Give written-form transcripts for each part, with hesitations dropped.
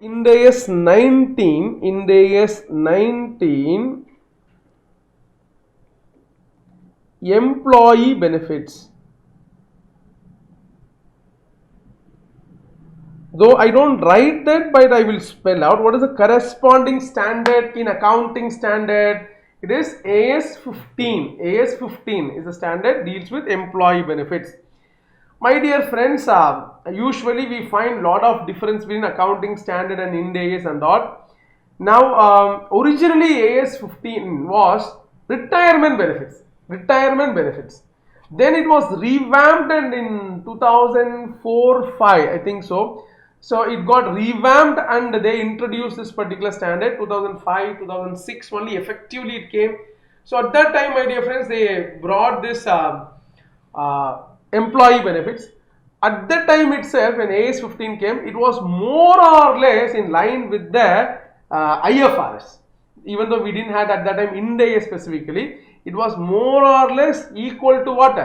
IND AS 19 employee benefits. Though I don't write that, but I will spell out what is the corresponding standard in accounting standard. It is AS 15. AS 15 is the standard, deals with employee benefits. My dear friends, usually we find lot of difference between accounting standard and IND AS and all. Now, originally AS 15 was retirement benefits. Retirement benefits. Then it was revamped, and in 2004-5, I think so. So it got revamped and they introduced this particular standard. 2005, 2006 only effectively it came. So at that time, my dear friends, they brought this employee benefits. At that time itself, when AS 15 came, it was more or less in line with the IFRS. Even though we didn't have at that time IND AS specifically, it was more or less equal to what?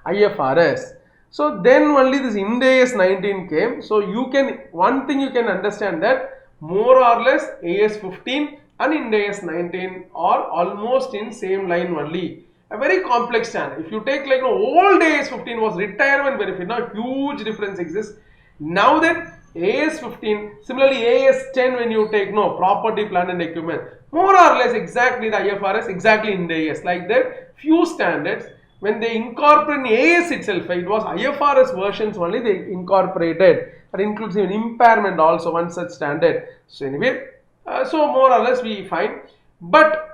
IFRS. So then only this IND AS 19 came. So you can, one thing you can understand that more or less AS 15 and IND AS 19 are almost in same line only. A very complex standard. If you take like old AS 15 was retirement benefit, now huge difference exists. Now that AS 15, similarly AS 10 when you take property, plant and equipment, more or less exactly the IFRS, exactly IND AS. Like that, few standards when they incorporate AS itself, it was IFRS versions only they incorporated. That includes even impairment also, one such standard. So anyway, so more or less we find, but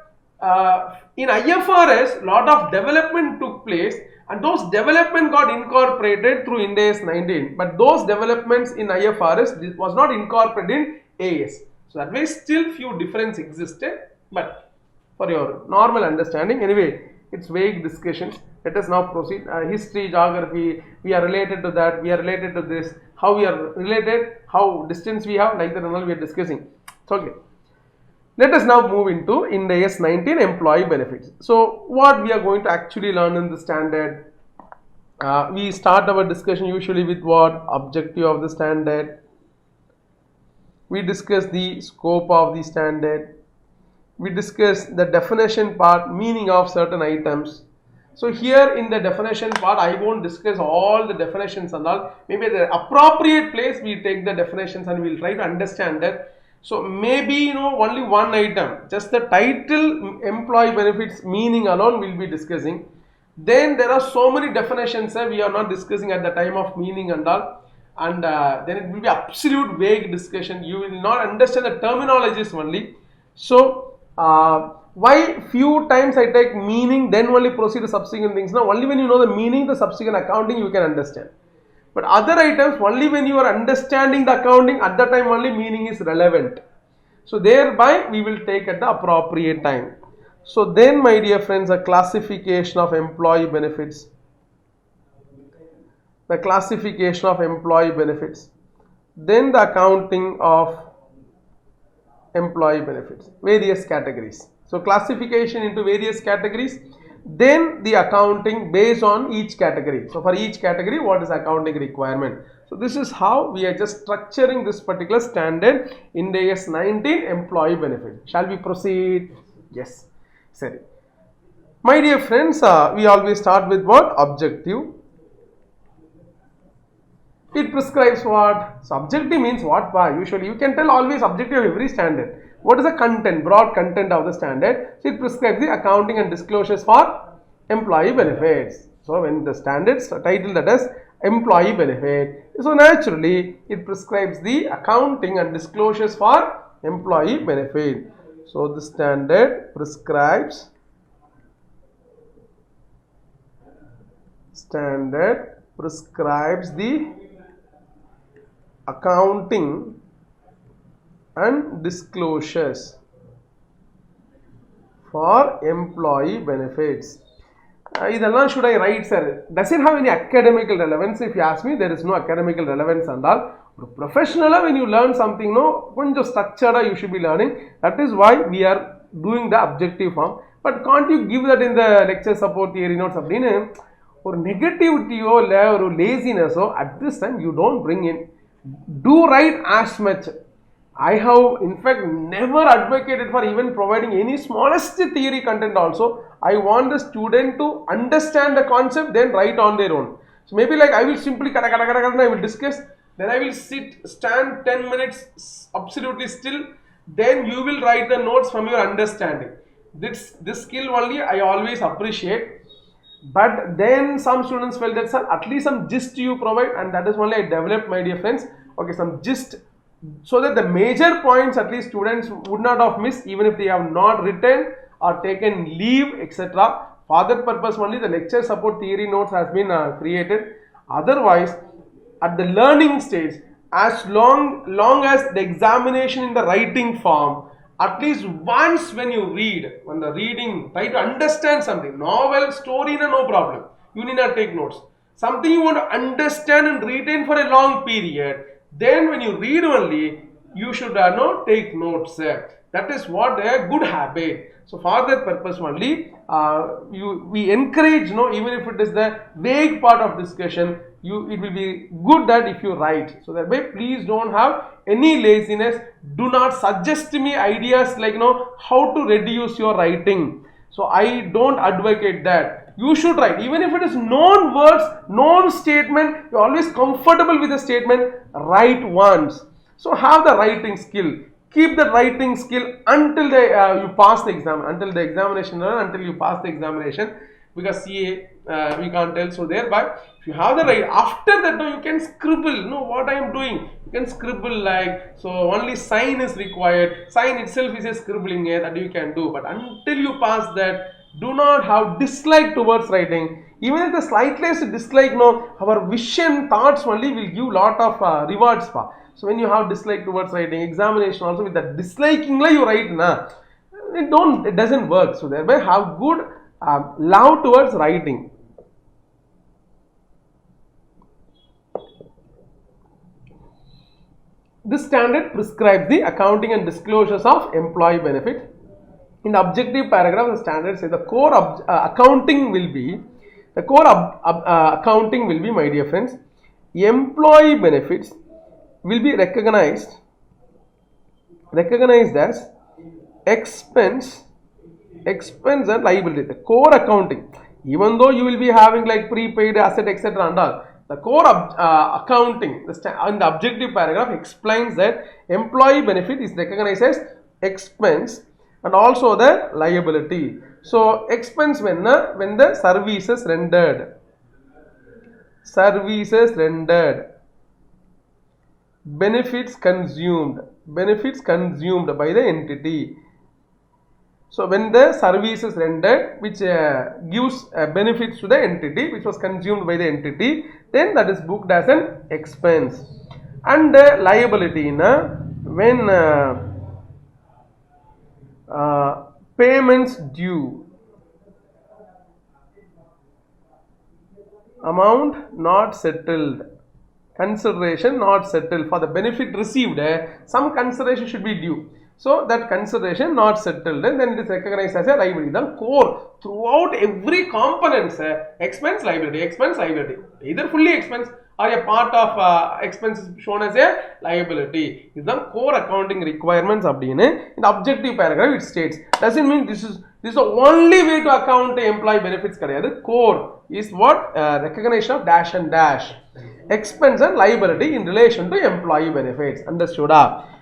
in IFRS, lot of development took place, and those development got incorporated through IND AS 19. But those developments in IFRS was not incorporated in AS. So that way, still few difference existed. But for your normal understanding, anyway, it's vague discussions. Let us now proceed. History, geography, we are related to that. We are related to this. How we are related? How distance we have? Like that, and all we are discussing. It's okay. Let us now move into IND AS 19 employee benefits. So what we are going to actually learn in the standard, we start our discussion usually with what? Objective of the standard. We discuss the scope of the standard. We discuss the definition part, meaning of certain items. So here in the definition part, I won't discuss all the definitions and all. Maybe at the appropriate place we take the definitions and we'll try to understand that. So maybe only one item, just the title employee benefits meaning alone we'll be discussing. Then there are so many definitions we are not discussing at the time of meaning and all, and then it will be absolute vague discussion. You will not understand the terminologies only. So why few times I take meaning, then only proceed to subsequent things. Now only when you know the meaning, the subsequent accounting you can understand. But other items, only when you are understanding the accounting, at that time only meaning is relevant. So thereby we will take at the appropriate time. So then, my dear friends, a classification of employee benefits. The classification of employee benefits. Then the accounting of employee benefits. Various categories. So classification into various categories. Then the accounting based on each category. So for each category, what is accounting requirement? So this is how we are just structuring this particular standard IND AS 19 employee benefit. Shall we proceed? Yes. Sorry. My dear friends, we always start with what? Objective. It prescribes what? So objective means what? Usually you can tell always objective of every standard. What is the content, broad content of the standard? So it prescribes the accounting and disclosures for employee benefits. So when the standards are titled that as employee benefit, so naturally it prescribes the accounting and disclosures for employee benefit. So the standard prescribes the accounting and disclosures for employee benefits. Should I write, sir? Does it have any academical relevance? If you ask me, there is no academical relevance and all. Professional, when you learn something, structured you should be learning. That is why we are doing the objective form. But can't you give that in the lecture support theory notes? Or negativity or laziness, at this time you don't bring in. Do write as much. I have in fact never advocated for even providing any smallest theory content also. I want the student to understand the concept, then write on their own. So maybe like I will simply I will discuss, then I will stand 10 minutes absolutely still, then you will write the notes from your understanding. This skill only I always appreciate. But then some students felt that, sir, at least some gist you provide, and that is only I developed, my dear friends. Okay, some gist, so that the major points at least students would not have missed, even if they have not written or taken leave, etc. For that purpose only the lecture support theory notes has been created. Otherwise, at the learning stage, as long as the examination in the writing form, at least once when you read, when the reading, try to understand something, novel, story, no problem, you need not take notes. Something you want to understand and retain for a long period, then when you read only, you should not take notes. That is what a good habit. So for that purpose only, we encourage, even if it is the vague part of discussion, it will be good that if you write. So that way, please don't have any laziness. Do not suggest me ideas like how to reduce your writing. So I don't advocate that. You should write, even if it is known words, known statement, you're always comfortable with the statement, write once. So have the writing skill. Keep the writing skill until you pass the exam, until the examination, until you pass the examination, because CA we can't tell. So thereby, if you have the right, after that you can scribble. What I am doing, you can scribble like, so only sign is required. Sign itself is a scribbling that you can do. But until you pass that, do not have dislike towards writing. Even if the slightest dislike, our vision, thoughts only will give lot of rewards for. So when you have dislike towards writing, examination also with that disliking you write, it doesn't work. So thereby have good love towards writing. This standard prescribes the accounting and disclosures of employee benefit. In the objective paragraph, the standard says the core accounting will be, my dear friends, employee benefits will be recognized as expense and liability. The core accounting, even though you will be having like prepaid asset, etc. and all, the core accounting in the objective paragraph explains that employee benefit is recognized as expense and also the liability. So expense when the services rendered, benefits consumed by the entity. So when the service is rendered which gives benefits to the entity, which was consumed by the entity, then that is booked as an expense. And liability when payments due, amount not settled, consideration not settled. For the benefit received, some consideration should be due. So that consideration not settled, and then it is recognized as a liability. The core throughout every components, expense, liability, either fully expense or a part of expense is shown as a liability. This is the core accounting requirements. In the objective paragraph it states, doesn't mean this is the only way to account the employee benefits. The core is what? Recognition of dash and dash, expense and liability in relation to employee benefits. Understood?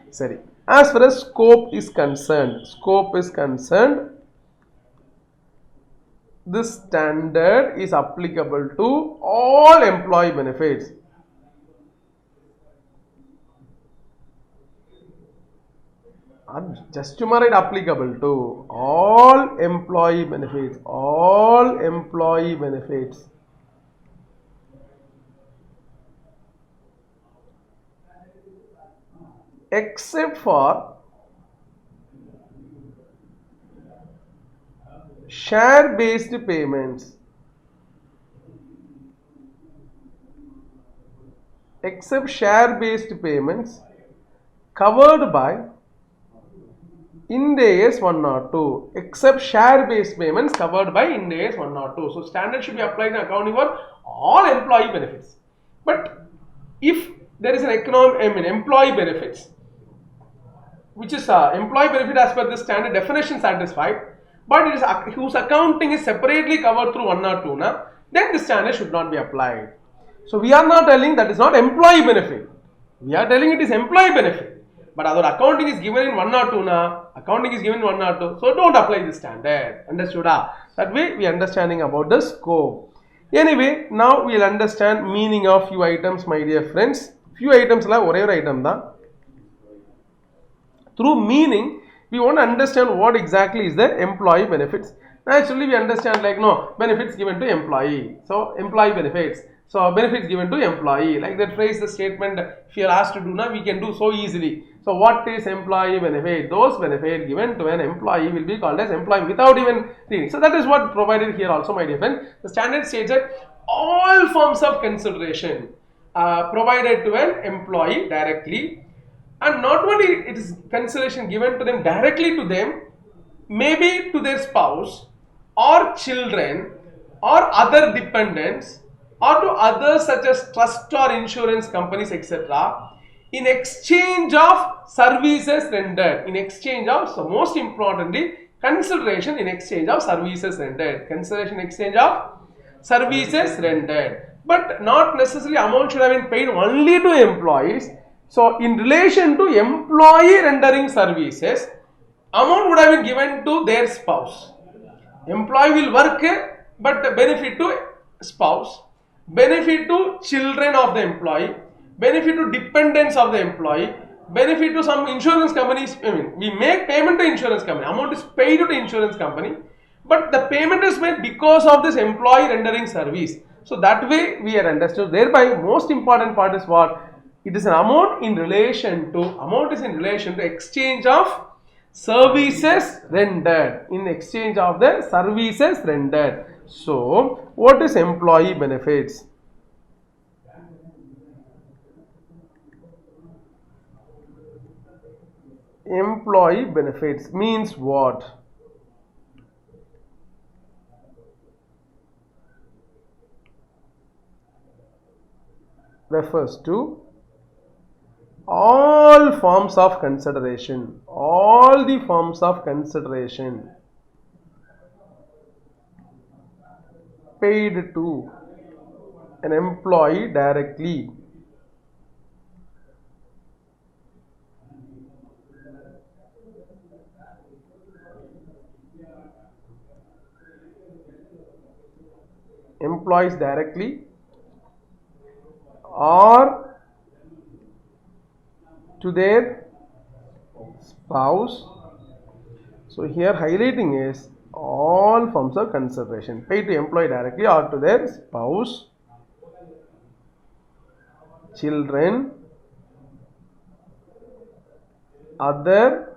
Sorry. As far as scope is concerned, this standard is applicable to all employee benefits. Just to make it applicable to all employee benefits, except for share based payments, covered by IND AS 102, except share based payments covered by IND AS 102. So standard should be applied in accounting for all employee benefits. But if there is an employee benefits, which is employee benefit as per the standard definition satisfied, but it is whose accounting is separately covered through 102, then the standard should not be applied. So we are not telling that is not employee benefit. We are telling it is employee benefit. But our accounting is given in 102 accounting is given in 102, so don't apply the standard. Understood? That way we are understanding about the scope. Anyway, now we will understand meaning of few items, my dear friends. Few items la ore item da. Through meaning, we want to understand what exactly is the employee benefits. Naturally, we understand like no benefits given to employee. So employee benefits. So benefits given to employee, like that phrase, the statement, if you are asked to do now, we can do so easily. So what is employee benefit? Those benefits given to an employee will be called as employee without even reading. So that is what provided here also, my dear friend. The standard states that all forms of consideration provided to an employee directly, and not only it is consideration given to them directly to them, maybe to their spouse or children or other dependents, or to others such as trust or insurance companies, etc., in exchange of services rendered. In exchange of, so most importantly, consideration in exchange of services rendered. Consideration in exchange of services rendered. But not necessarily amount should have been paid only to employees. So in relation to employee rendering services, amount would have been given to their spouse. Employee will work, but benefit to spouse, benefit to children of the employee, benefit to dependents of the employee, benefit to some insurance companies. I mean, we make payment to insurance company, amount is paid to the insurance company, but the payment is made because of this employee rendering service. So that way we are understood. Thereby, most important part is what? It is an amount in relation to exchange of services rendered, in exchange of the services rendered. So, what is employee benefits? Employee benefits means what? Refers to all forms of consideration, all the forms of consideration paid to an employee directly, employees directly or to their spouse. So here highlighting is all forms of consideration paid to employee directly or to their spouse, children, other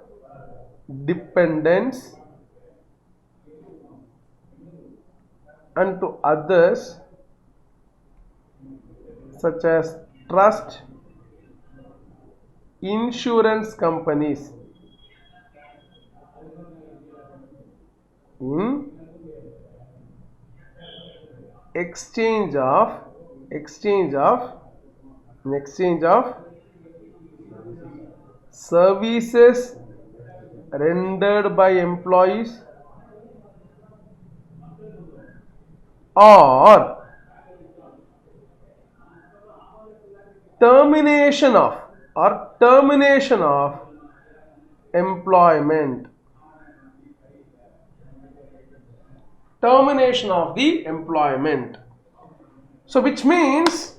dependents, and to others such as trust, insurance companies, in exchange of services rendered by employees or termination of employment. Termination of the employment. So which means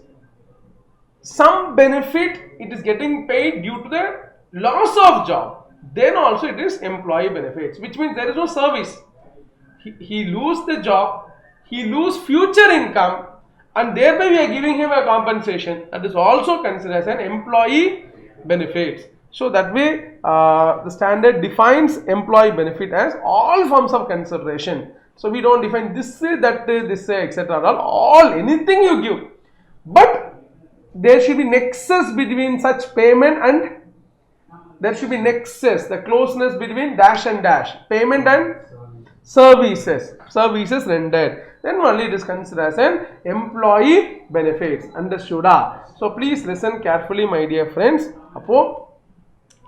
some benefit it is getting paid due to the loss of job, then also it is employee benefits, which means there is no service. He lose the job, he lose future income, and thereby we are giving him a compensation. That is also considered as an employee benefits. So that way the standard defines employee benefit as all forms of consideration. So we don't define this, that, this, etc. All anything you give, but there should be nexus between such payment and there should be nexus, the closeness between dash and dash, payment and services rendered. Then only it is considered as an employee benefits. Understood? So please listen carefully, my dear friends. Appo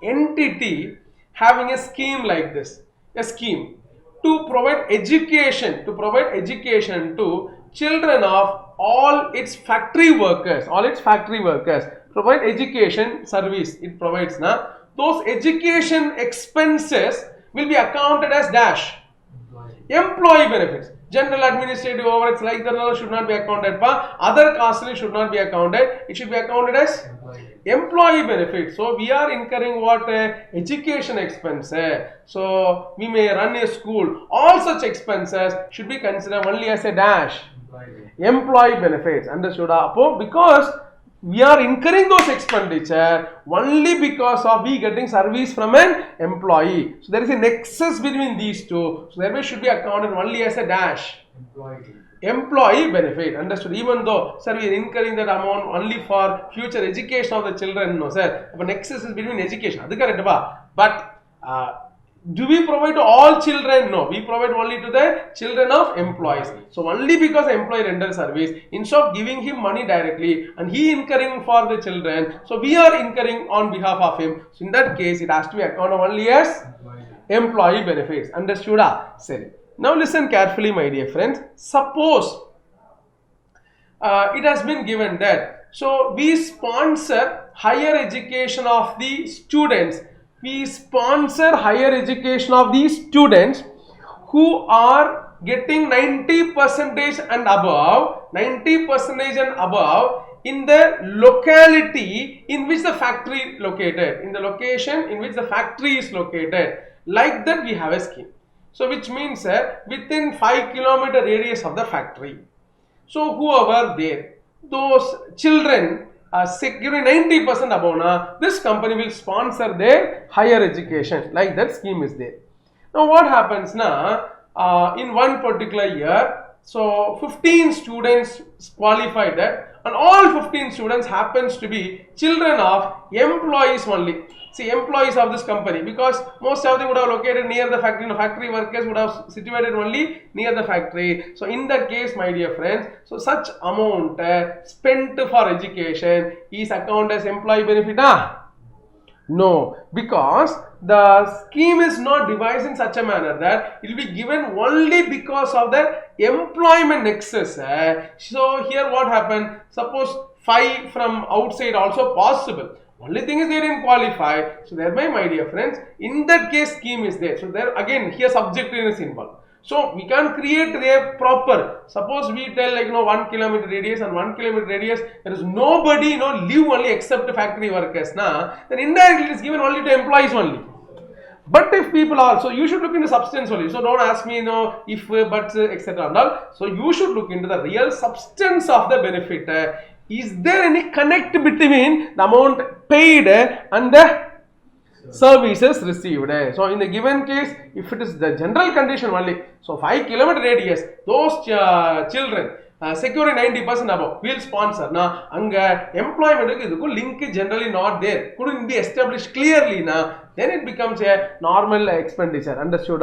entity having a scheme like this, a scheme to provide education, to children of all its factory workers, provide education service it provides na, those education expenses will be accounted as dash employee benefits. General administrative overheads like that should not be accounted for, other costly should not be accounted, it should be accounted as employee benefits. So we are incurring what? Education expenses. So we may run a school, all such expenses should be considered only as a dash employee benefits. Understood? Because we are incurring those expenditure only because of we getting service from an employee. So there is a nexus between these two. So thereby should be accounted only as a dash employee benefit. Understood? Even though, sir, we are incurring that amount only for future education of the children. No, sir. But nexus is between education. That's correct. But do we provide to all children? No, we provide only to the children of employees. So only because the employee renders service, instead of giving him money directly and he incurring for the children, so we are incurring on behalf of him. So in that case, it has to be accounted only as employee benefits. Understood? Sir. Now listen carefully, my dear friends. Suppose it has been given that, so we sponsor higher education of the students. We sponsor higher education of these students who are getting 90% and above, in the locality in which the factory located, in the location in which the factory is located. Like that we have a scheme. So which means within 5 kilometer radius of the factory. So whoever there, those children securing 90% above, this company will sponsor their higher education. Like that scheme is there. Now what happens now, in one particular year, so 15 students qualified that, and all 15 students happens to be children of employees only. See, employees of this company, because most of them would have located near the factory. Factory workers would have situated only near the factory. So in that case, my dear friends, so such amount spent for education is accounted as employee benefit? No, because the scheme is not devised in such a manner that it will be given only because of the employment nexus. So here what happened? Suppose 5 from outside also possible. Only thing is they didn't qualify. So thereby, my dear friends, in that case scheme is there. So there again here subjectiveness is involved. So we can create a proper, suppose we tell 1 kilometer radius and 1 kilometer radius, there is nobody live only except factory workers. Then indirectly it is given only to employees only. But if people are, so you should look into substance only. So don't ask me if, buts, etc. and all. So you should look into the real substance of the benefit. Is there any connect between the amount paid and the services received? So in the given case, if it is the general condition only, so 5 kilometer radius, those children securing 90% above, will sponsor. Now, employment link is generally not there, couldn't be established clearly. Then it becomes a normal expenditure. Understood?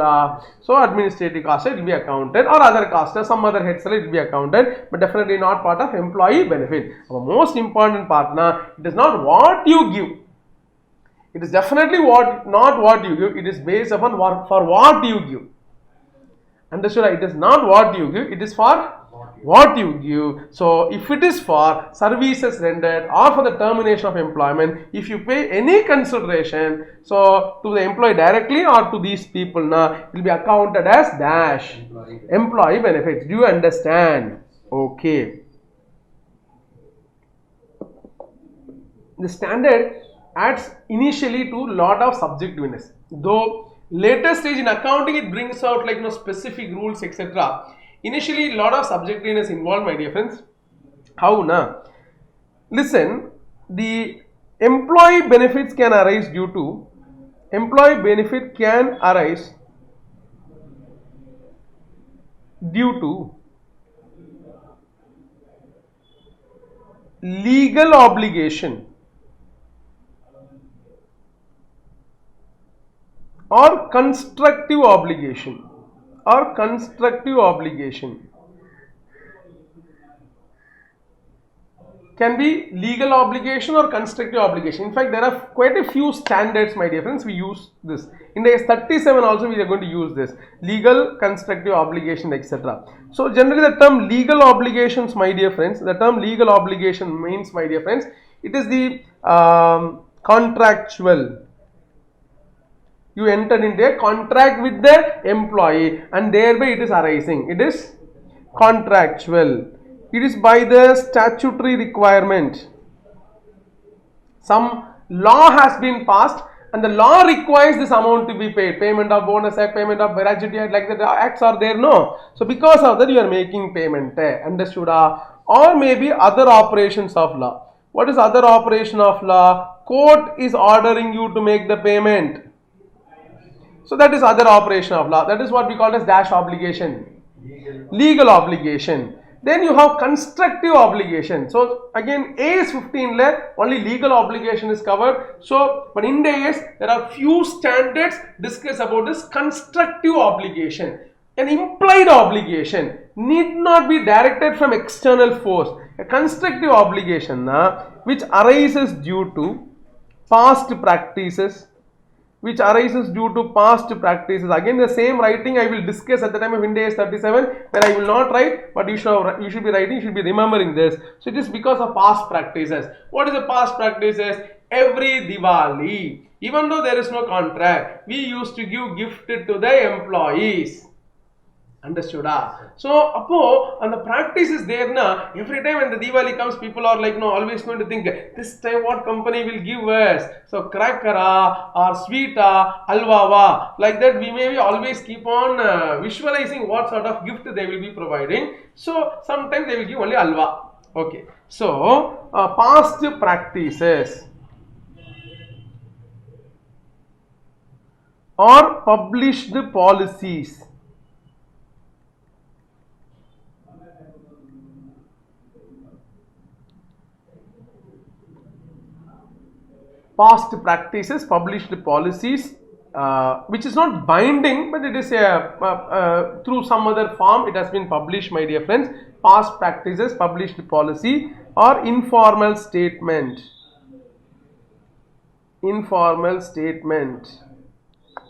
So administrative cost it will be accounted, or other costs, some other heads it will be accounted, but definitely not part of employee benefit. Our most important part it is not what you give. It is definitely not what you give. It is based upon for what you give. Understood? It is not what you give. It is for what you give. So if it is for services rendered or for the termination of employment, if you pay any consideration, so to the employee directly or to these people, it will be accounted as dash employee benefits. Do you understand? Okay. The standard adds initially to lot of subjectiveness, though later stage in accounting it brings out specific rules, etc. Initially lot of subjectiveness involved, my dear friends. How now? Listen, the employee benefits can arise due to legal obligation or constructive obligation. can be legal obligation or constructive obligation. In fact, there are quite a few standards, my dear friends. We use this. In the 37 also we are going to use this. Legal, constructive obligation, etc. So generally the term legal obligations, my dear friends, the term legal obligation means, my dear friends, it is the contractual. You entered into a contract with the employee and thereby it is arising. It is contractual. It is by the statutory requirement. Some law has been passed and the law requires this amount to be paid. Payment of bonus act, payment of gratuity act, like that acts are there, no. So because of that you are making payment, understood? Or maybe other operations of law. What is other operation of law? Court is ordering you to make the payment. So that is other operation of law. That is what we call as dash obligation. Legal obligation. Then you have constructive obligation. So again, AS 15 only legal obligation is covered. So but in the AS there are few standards discuss about this constructive obligation. An implied obligation need not be directed from external force. A constructive obligation which arises due to past practices. Again the same writing I will discuss at the time of IND AS 37, where I will not write, but you should be writing, you should be remembering this. So it is because of past practices. What is the past practices? Every Diwali, even though there is no contract, we used to give gift to the employees. Understood? So, and the practice is there na. Every time when the Diwali comes, people are like, no, always going to think, this time what company will give us? So, cracker or sweet halwa, like that we may always keep on visualizing what sort of gift they will be providing. So, sometimes they will give only halwa. Okay. So, past practices or published policies. Past practices, published policies, which is not binding, but it is through some other form it has been published, my dear friends. Past practices, published policy, or informal statement.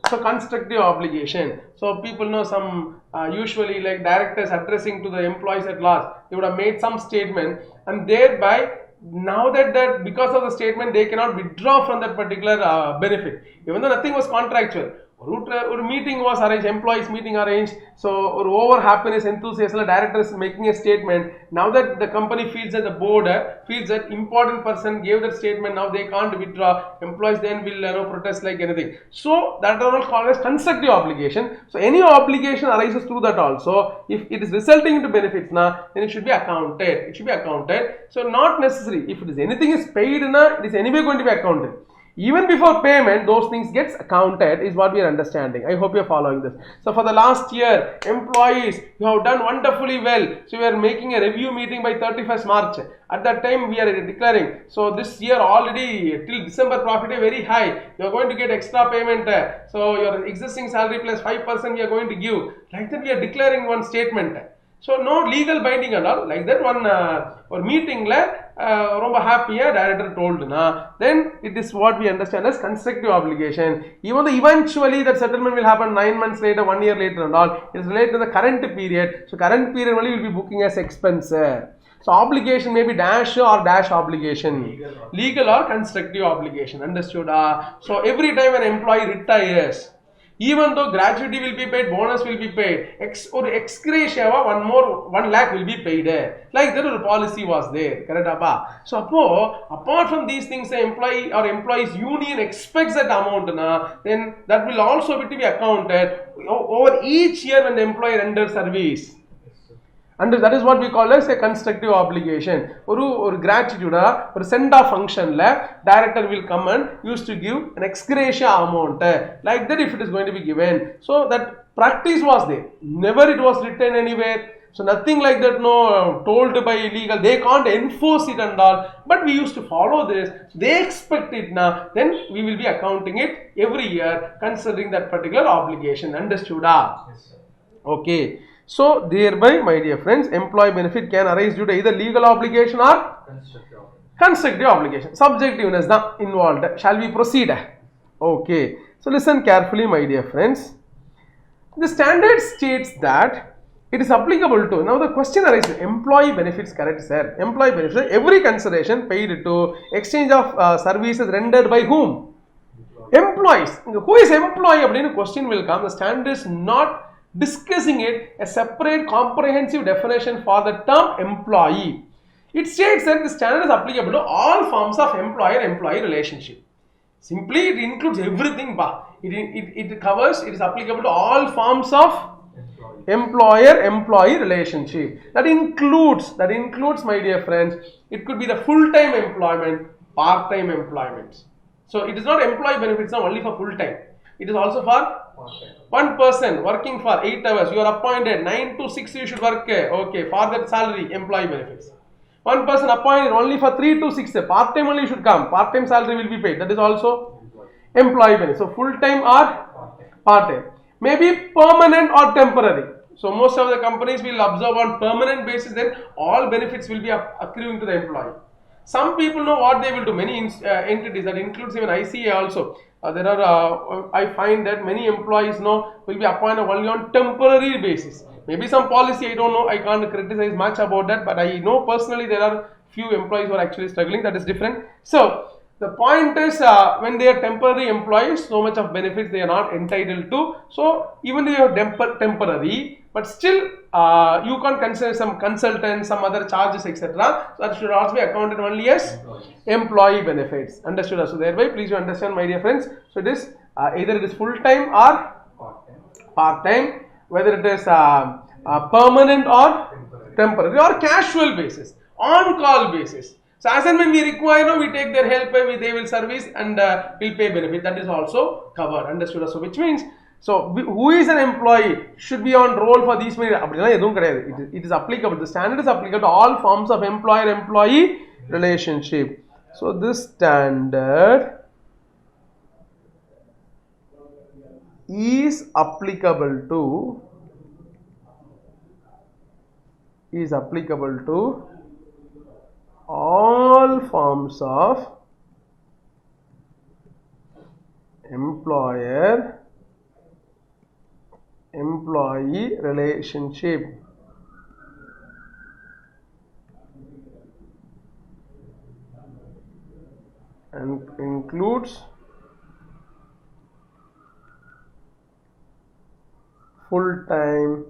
So constructive obligation. So people know some usually like directors addressing to the employees at large, they would have made some statement and thereby now that because of the statement they cannot withdraw from that particular benefit, even though nothing was contractual. Or meeting was arranged, employees meeting arranged. So over happiness, enthusiasm, director is making a statement. Now that the company feels that the board feels that important person gave that statement, now they can't withdraw. Employees then will protest like anything. So that are all called as constructive obligation. So any obligation arises through that also. If it is resulting into benefits, then it should be accounted. So not necessary. If it is anything is paid, it is anyway going to be accounted. Even before payment, those things gets accounted is what we are understanding. I hope you are following this. So for the last year, employees, you have done wonderfully well. So we are making a review meeting by 31st March. At that time, we are declaring. So this year already till December profit is very high. You are going to get extra payment. So your existing salary plus 5% we are going to give. Like that we are declaring one statement. So no legal binding and all. Like that one or meeting romba happy director told then it is what we understand as constructive obligation. Even though eventually that settlement will happen 9 months later, 1 year later and all, it is related to the current period. So current period only will be booking as expense. So obligation may be dash or dash obligation, legal or constructive obligation. Understood? So every time an employee retires, even though gratuity will be paid, bonus will be paid, or ex gratia 1 lakh will be paid. Like that a policy was there. Correct? So apart from these things, the employee or employees union expects that amount, then that will also be to be accounted over each year when the employee renders service. And that is what we call as a constructive obligation. Or gratitude or send off function director will come and used to give an ex gratia amount like that if it is going to be given. So that practice was there. Never it was written anywhere. So nothing like that, no told by legal. They can't enforce it and all. But we used to follow this. They expect it now. Then we will be accounting it every year considering that particular obligation. Understood? Yes, sir. Okay. So thereby, my dear friends, employee benefit can arise due to either legal obligation or constructive obligation. Subjectiveness is involved. Shall we proceed? Okay. So listen carefully, my dear friends. The standard states that it is applicable to, now the question arises, employee benefits, correct sir? Employee benefits, every consideration paid to exchange of services rendered by whom? Employees. Who is employee? A question will come. The standard is not discussing it, a separate comprehensive definition for the term employee. It states that the standard is applicable to all forms of employer-employee relationship. Simply it includes everything. It covers, it is applicable to all forms of employer-employee relationship. That includes, my dear friends, it could be the full-time employment, part-time employment. So it is not employee benefits now only for full-time. It is also for one person working for 8 hours. You are appointed 9 to 6 you should work. Okay, for that salary, employee benefits. One person appointed only for 3 to 6, part-time only should come. Part-time salary will be paid. That is also employee benefit. So full-time or part-time. Maybe permanent or temporary. So most of the companies will observe on permanent basis, then all benefits will be accruing to the employee. Some people know what they will do. Many entities, that includes even ICA also. There are, I find that many employees now will be appointed only on temporary basis. Maybe some policy, I don't know, I can't criticize much about that, but I know personally there are few employees who are actually struggling, that is different. So, the point is when they are temporary employees, so much of benefits they are not entitled to. So, even though you are temporary, but still you can consider some consultants, some other charges, etc. So, that should also be accounted only as employee benefits. Understood? So, thereby, please you understand, my dear friends. So, it is either it is full-time or part-time. Whether it is permanent or temporary or casual basis, on-call basis. So as and when we require, we take their help, they will service and will pay benefit. That is also covered. Understood? So which means, so who is an employee should be on roll for these many. It is applicable. The standard is applicable to all forms of employer-employee relationship. So this standard is applicable to all forms of employer-employee relationship and includes full-time,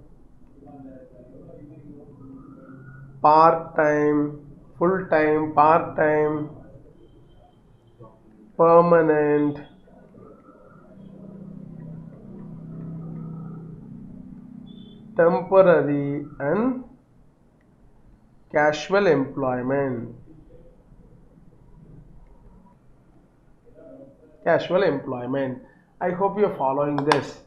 part-time, full-time, part-time, permanent, temporary and casual employment. Casual employment. I hope you are following this.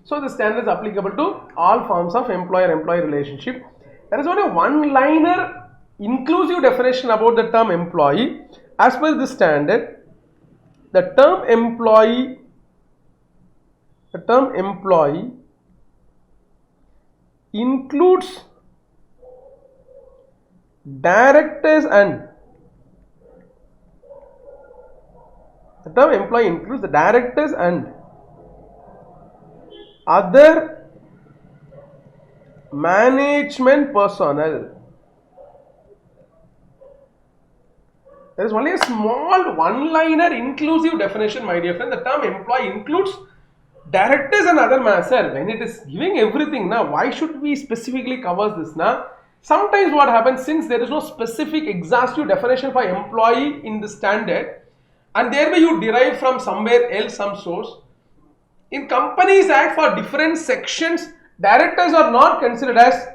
So the standard is applicable to all forms of employer-employee relationship. There is only one-liner inclusive definition about the term employee. As per the standard, the term employee includes directors and other management personnel. There is only a small one-liner inclusive definition, my dear friend. The term employee includes directors and other managers. When it is giving everything, now why should we specifically cover this now? Sometimes what happens, since there is no specific exhaustive definition for employee in the standard, and thereby you derive from somewhere else some source. In Companies Act, for different sections, directors are not considered as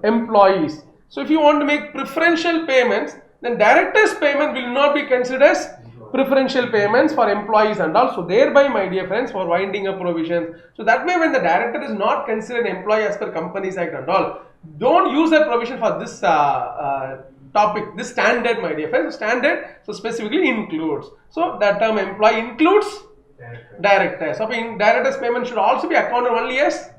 employees. So if you want to make preferential payments, then directors payment will not be considered as preferential payments for employees and all. So thereby, my dear friends, for winding up provisions. So that way, when the director is not considered employee as per Companies Act and all, don't use that provision for this topic, this standard, my dear friends. So standard, so specifically includes. So that term employee includes director. So in director's payment should also be accounted only as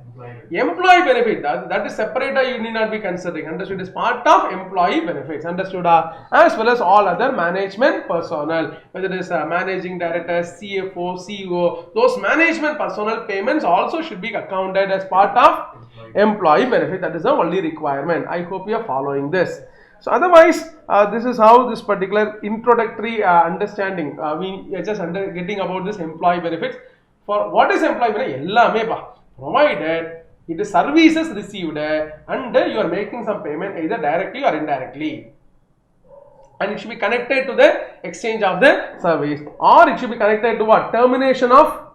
employee benefit. That is separate, you need not be considering. Understood, is part of employee benefits. Understood, as well as all other management personnel, whether it is managing director, CFO, CEO, those management personnel payments also should be accounted as part of employee benefit. That is the only requirement. I hope you are following this. So otherwise, this is how this particular introductory understanding, we are just getting about this employee benefits. For what is employee benefit? Provided it is services received and you are making some payment either directly or indirectly, and it should be connected to the exchange of the service, or it should be connected to what? Termination of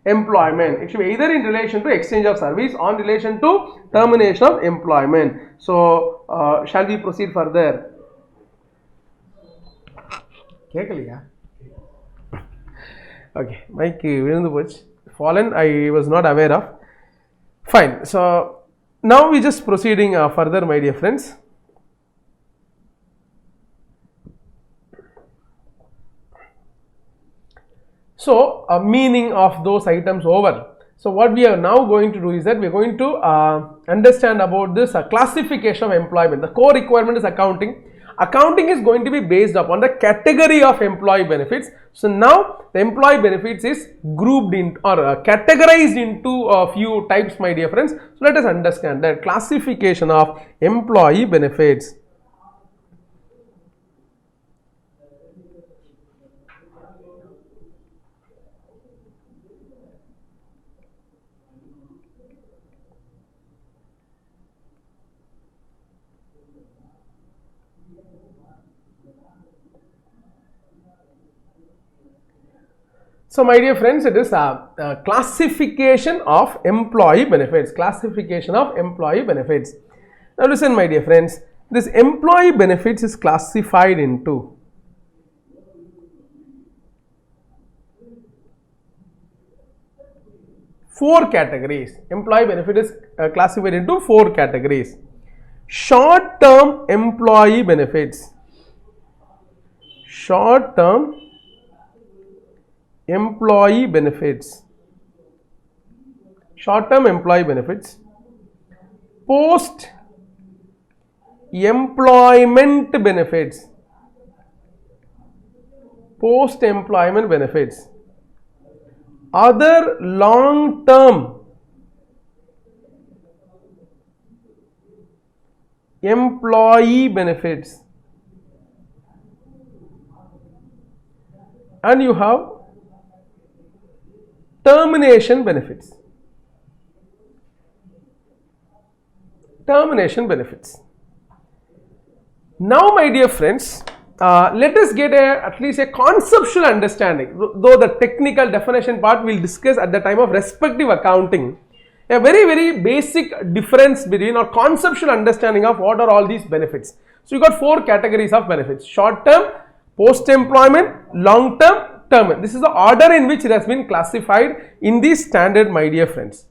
employment. It should be either in relation to exchange of service or in relation to termination of employment. So shall we proceed further? Okay, mic fallen, I was not aware of. Fine. So now we just proceeding further, my dear friends. So meaning of those items over. So what we are now going to do is that we are going to understand about this classification of employment. The core requirement is accounting. Accounting is going to be based upon the category of employee benefits. So now the employee benefits is grouped in or categorized into a few types, my dear friends. So let us understand that classification of employee benefits. So my dear friends, it is a classification of employee benefits. Classification of employee benefits. Now listen, my dear friends, this employee benefits is classified into four categories. Employee benefit is classified into four categories. Short-term employee benefits. Short-term employee benefits. Short-term employee benefits. Post-employment benefits. Post-employment benefits. Other long-term employee benefits. And you have termination benefits. Termination benefits. Now, my dear friends, let us get at least a conceptual understanding, though the technical definition part we will discuss at the time of respective accounting. A very basic difference between or conceptual understanding of what are all these benefits. So you got four categories of benefits: short term, post employment, long term, term. This is the order in which it has been classified in the standard, my dear friends.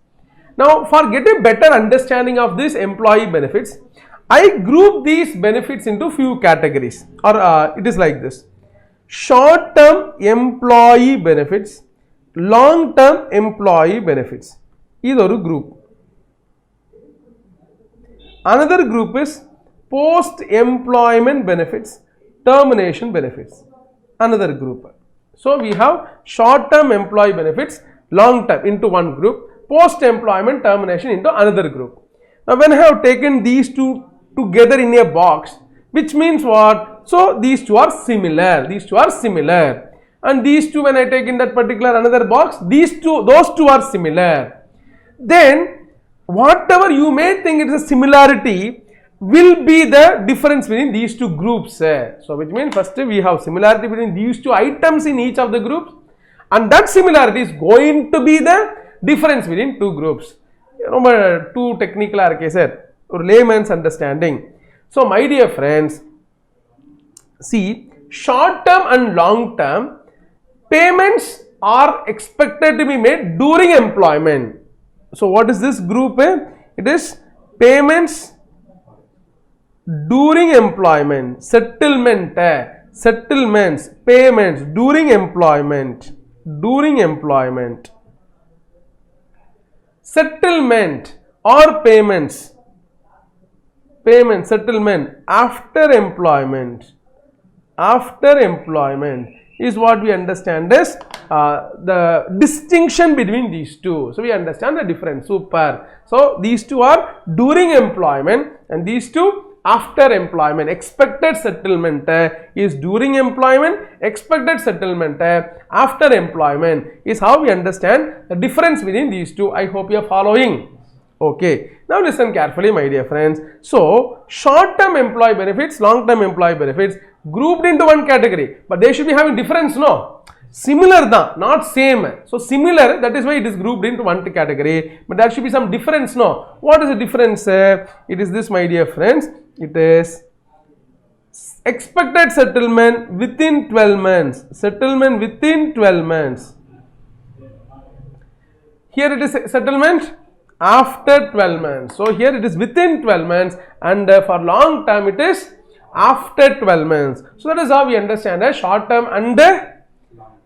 Now, for getting better understanding of this employee benefits, I group these benefits into few categories, or it is like this: short term employee benefits, long term employee benefits. This is group. Another group is post employment benefits, termination benefits. Another group. So we have short term employee benefits, long term into one group, post employment termination into another group. Now when I have taken these two together in a box, which means what? So these two are similar, and these two, when I take in that particular another box, those two are similar. Then whatever you may think it is a similarity will be the difference between these two groups. So which means first we have similarity between these two items in each of the groups, and that similarity is going to be the difference between two groups. Too technical or layman's understanding. So my dear friends, see, short term and long term, Payments are expected to be made during employment. So what is this group? It is payments during employment, settlements, payments during employment, settlement or payments, settlement after employment is what we understand as the distinction between these two. So we understand the difference. Super. So these two are during employment and these two after employment. Expected settlement is during employment, expected settlement after employment is how we understand the difference between these two. I hope you are following. Okay, now listen carefully, my dear friends. So short-term employee benefits, long-term employee benefits grouped into one category, but they should be having difference, no? Similar, not same. So similar, that is why it is grouped into one category, but there should be some difference, no? What is the difference? It is this, my dear friends. It is expected settlement within 12 months. Settlement within 12 months. Here it is settlement after 12 months. So here it is within 12 months and for long term it is after 12 months. So that is how we understand a short term and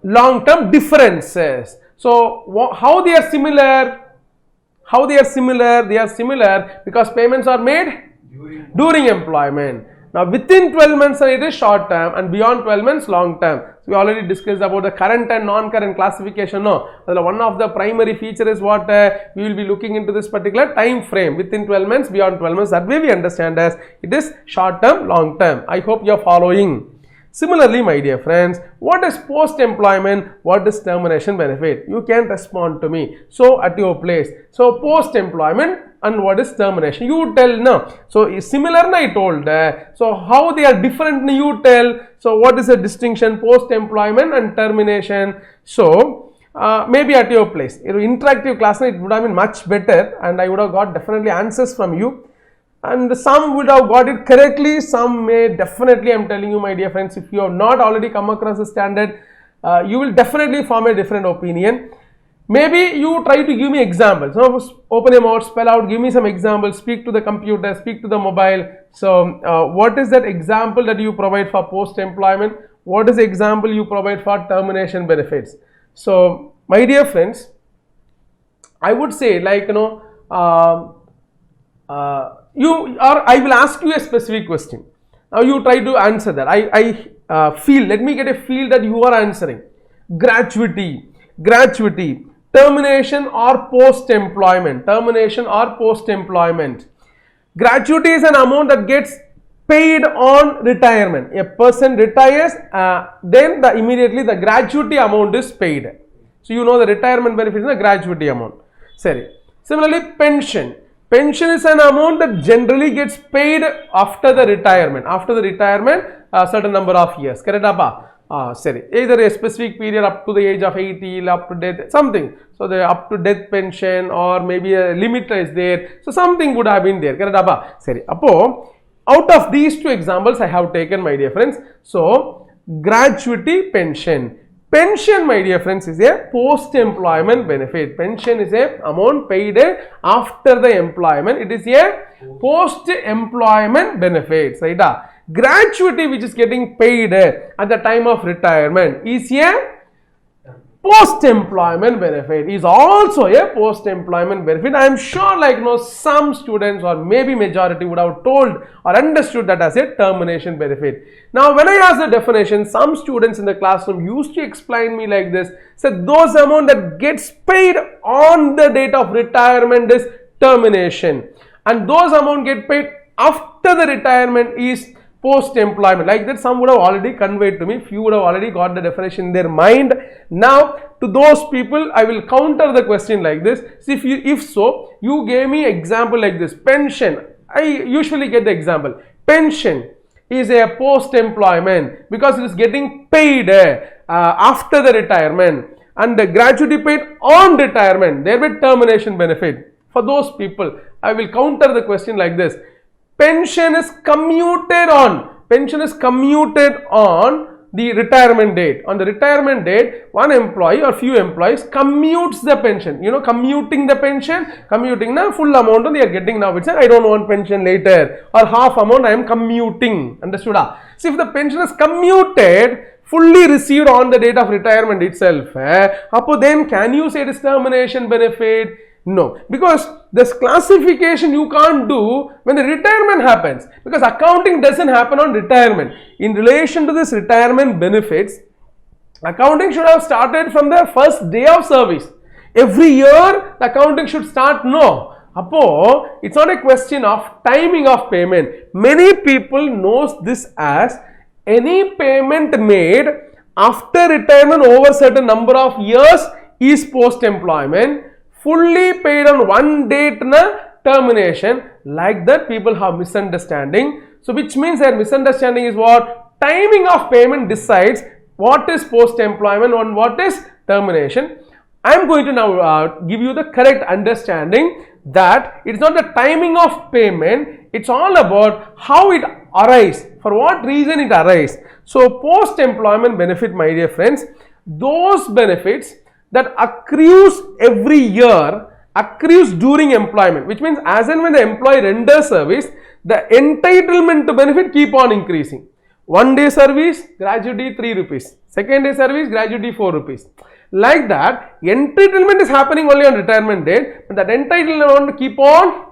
long term differences. So how they are similar? How they are similar? They are similar because payments are made during employment. Now within 12 months it is short term and beyond 12 months long term. So we already discussed about the current and non-current classification. No, one of the primary feature is what we will be looking into this particular time frame within 12 months, beyond 12 months. That way we understand as it is short term, long term. I hope you are following. Similarly, my dear friends, what is post-employment? What is termination benefit? You can respond to me. So at your place. So post-employment and what is termination? You tell now. So similar I told. So how they are different? You tell. So what is the distinction post-employment and termination? So maybe at your place. Interactive class it would have been much better and I would have got definitely answers from you. And some would have got it correctly, some may definitely, I am telling you my dear friends, if you have not already come across the standard, you will definitely form a different opinion. Maybe you try to give me examples. So open your mouth, spell out, give me some examples, speak to the computer, speak to the mobile. So what is that example that you provide for post-employment? What is the example you provide for termination benefits? So my dear friends, I would say like I will ask you a specific question. Now you try to answer that. I feel, let me get a feel that you are answering. Gratuity, termination or post-employment, Gratuity is an amount that gets paid on retirement. A person retires, then immediately the gratuity amount is paid. So you know the retirement benefit is the gratuity amount. Similarly, pension. Pension is an amount that generally gets paid after the retirement. After the retirement, a certain number of years. Correct? Either a specific period up to the age of 80, up to death, something. So the up to death pension or maybe a limit is there. So something would have been there. Correct? Out of these two examples I have taken, my dear friends. So gratuity, pension. Pension, my dear friends, is a post-employment benefit. Pension is a amount paid after the employment. It is a post-employment benefit. Right? Gratuity, which is getting paid at the time of retirement, is a post-employment benefit. Is also a post-employment benefit. I am sure some students or maybe majority would have told or understood that as a termination benefit. Now when I ask the definition, some students in the classroom used to explain me like this. Said those amount that gets paid on the date of retirement is termination. And those amount get paid after the retirement is post-employment. Like that some would have already conveyed to me. Few would have already got the definition in their mind. Now to those people I will counter the question like this. So if so, you gave me example like this. Pension. I usually get the example. Pension is a post-employment because it is getting paid after the retirement, and the gratuity paid on retirement, thereby termination benefit. For those people, I will counter the question like this. Pension is commuted on the retirement date. On the retirement date, one employee or few employees commutes the pension. You know, commuting the pension, commuting now full amount they are getting now. It's I don't want pension later, or half amount I am commuting. Understood? See, if the pension is commuted, fully received on the date of retirement itself, then can you say it is termination benefit? No, because this classification you can't do when the retirement happens, because accounting doesn't happen on retirement. In relation to this retirement benefits, accounting should have started from the first day of service. Every year the accounting should start. No, it's not a question of timing of payment. Many people knows this as any payment made after retirement over certain number of years is post-employment. Fully paid on one date na termination. Like that people have misunderstanding. So which means their misunderstanding is what? Timing of payment decides what is post-employment and what is termination. I am going to now give you the correct understanding that it is not the timing of payment, it's all about how it arises, for what reason it arises. So post-employment benefit, my dear friends, those benefits that accrues every year, accrues during employment, which means as and when the employee renders service, the entitlement to benefit keep on increasing. 1 day service, gratuity 3 rupees. 2nd day service, gratuity 4 rupees. Like that, entitlement is happening only on retirement date, but that entitlement keep on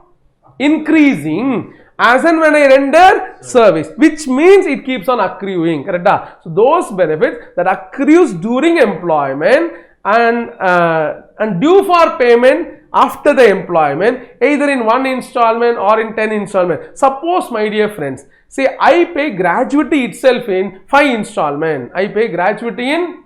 increasing as and when I render service, which means it keeps on accruing. Correct? So those benefits that accrues during employment and due for payment after the employment, either in 1 installment or in 10 installment. Suppose, my dear friends, say I pay gratuity itself in 5 installment. I pay gratuity in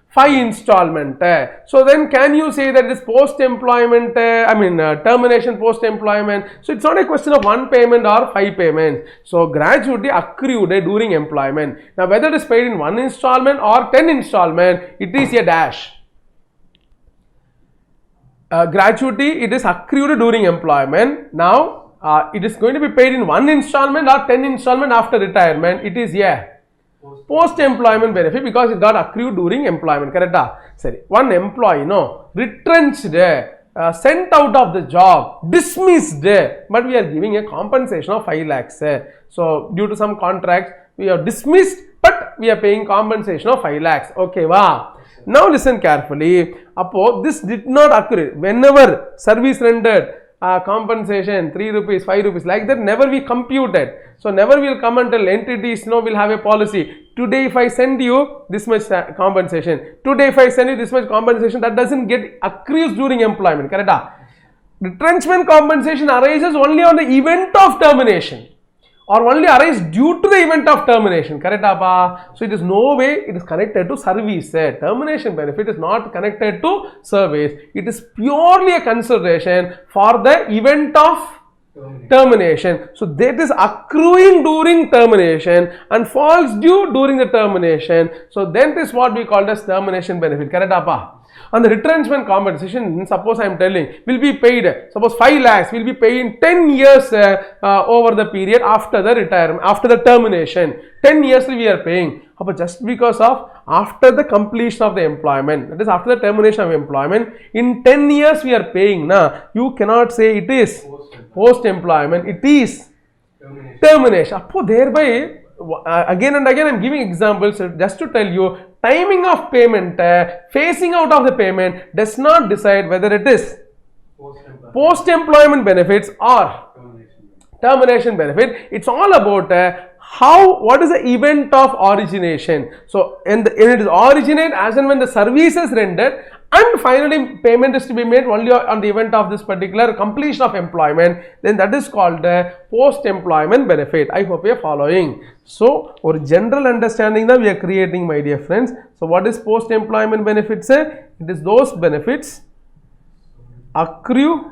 5 installment. So then can you say that it is post-employment, termination post-employment? So it's not a question of 1 payment or 5 payments. So gratuity accrued during employment. Now whether it is paid in 1 installment or 10 installment, it is a dash. Gratuity, it is accrued during employment. Now it is going to be paid in 1 installment or 10 installment after retirement. It is post-employment benefit because it got accrued during employment. Correct? Sorry. One employee, retrenched, sent out of the job, dismissed, but we are giving a compensation of 5 lakhs. So due to some contracts, we are dismissed, but we are paying compensation of 5 lakhs. Okay, wow. Now listen carefully. This did not occur. Whenever service rendered, compensation 3 rupees, 5 rupees, like that never we computed. So never will come and tell entities will have a policy. Today if I send you this much compensation, today if I send you this much compensation, that doesn't get accrues during employment. Correct? Retrenchment compensation arises only on the event of termination, or only arise due to the event of termination. Correct? So it is no way it is connected to service. Termination benefit is not connected to service. It is purely a consideration for the event of termination. So that is accruing during termination and falls due during the termination. So then this is what we call as termination benefit. Correct? On the retrenchment compensation, suppose I am telling, will be paid, suppose 5 lakhs will be paid in 10 years over the period after the retirement, after the termination. 10 years we are paying. But just because of after the completion of the employment, that is after the termination of employment, in 10 years we are paying. You cannot say it is post-employment, it is termination. Thereby, again and again I am giving examples just to tell you, timing of payment, phasing out of the payment does not decide whether it is post-employment benefits or termination benefit. It's all about what is the event of origination. So when it is originate as and when the service is rendered, and finally payment is to be made only on the event of this particular completion of employment, then that is called post-employment benefit. I hope you are following. So or general understanding that we are creating, my dear friends. So what is post-employment benefits? It is those benefits accrue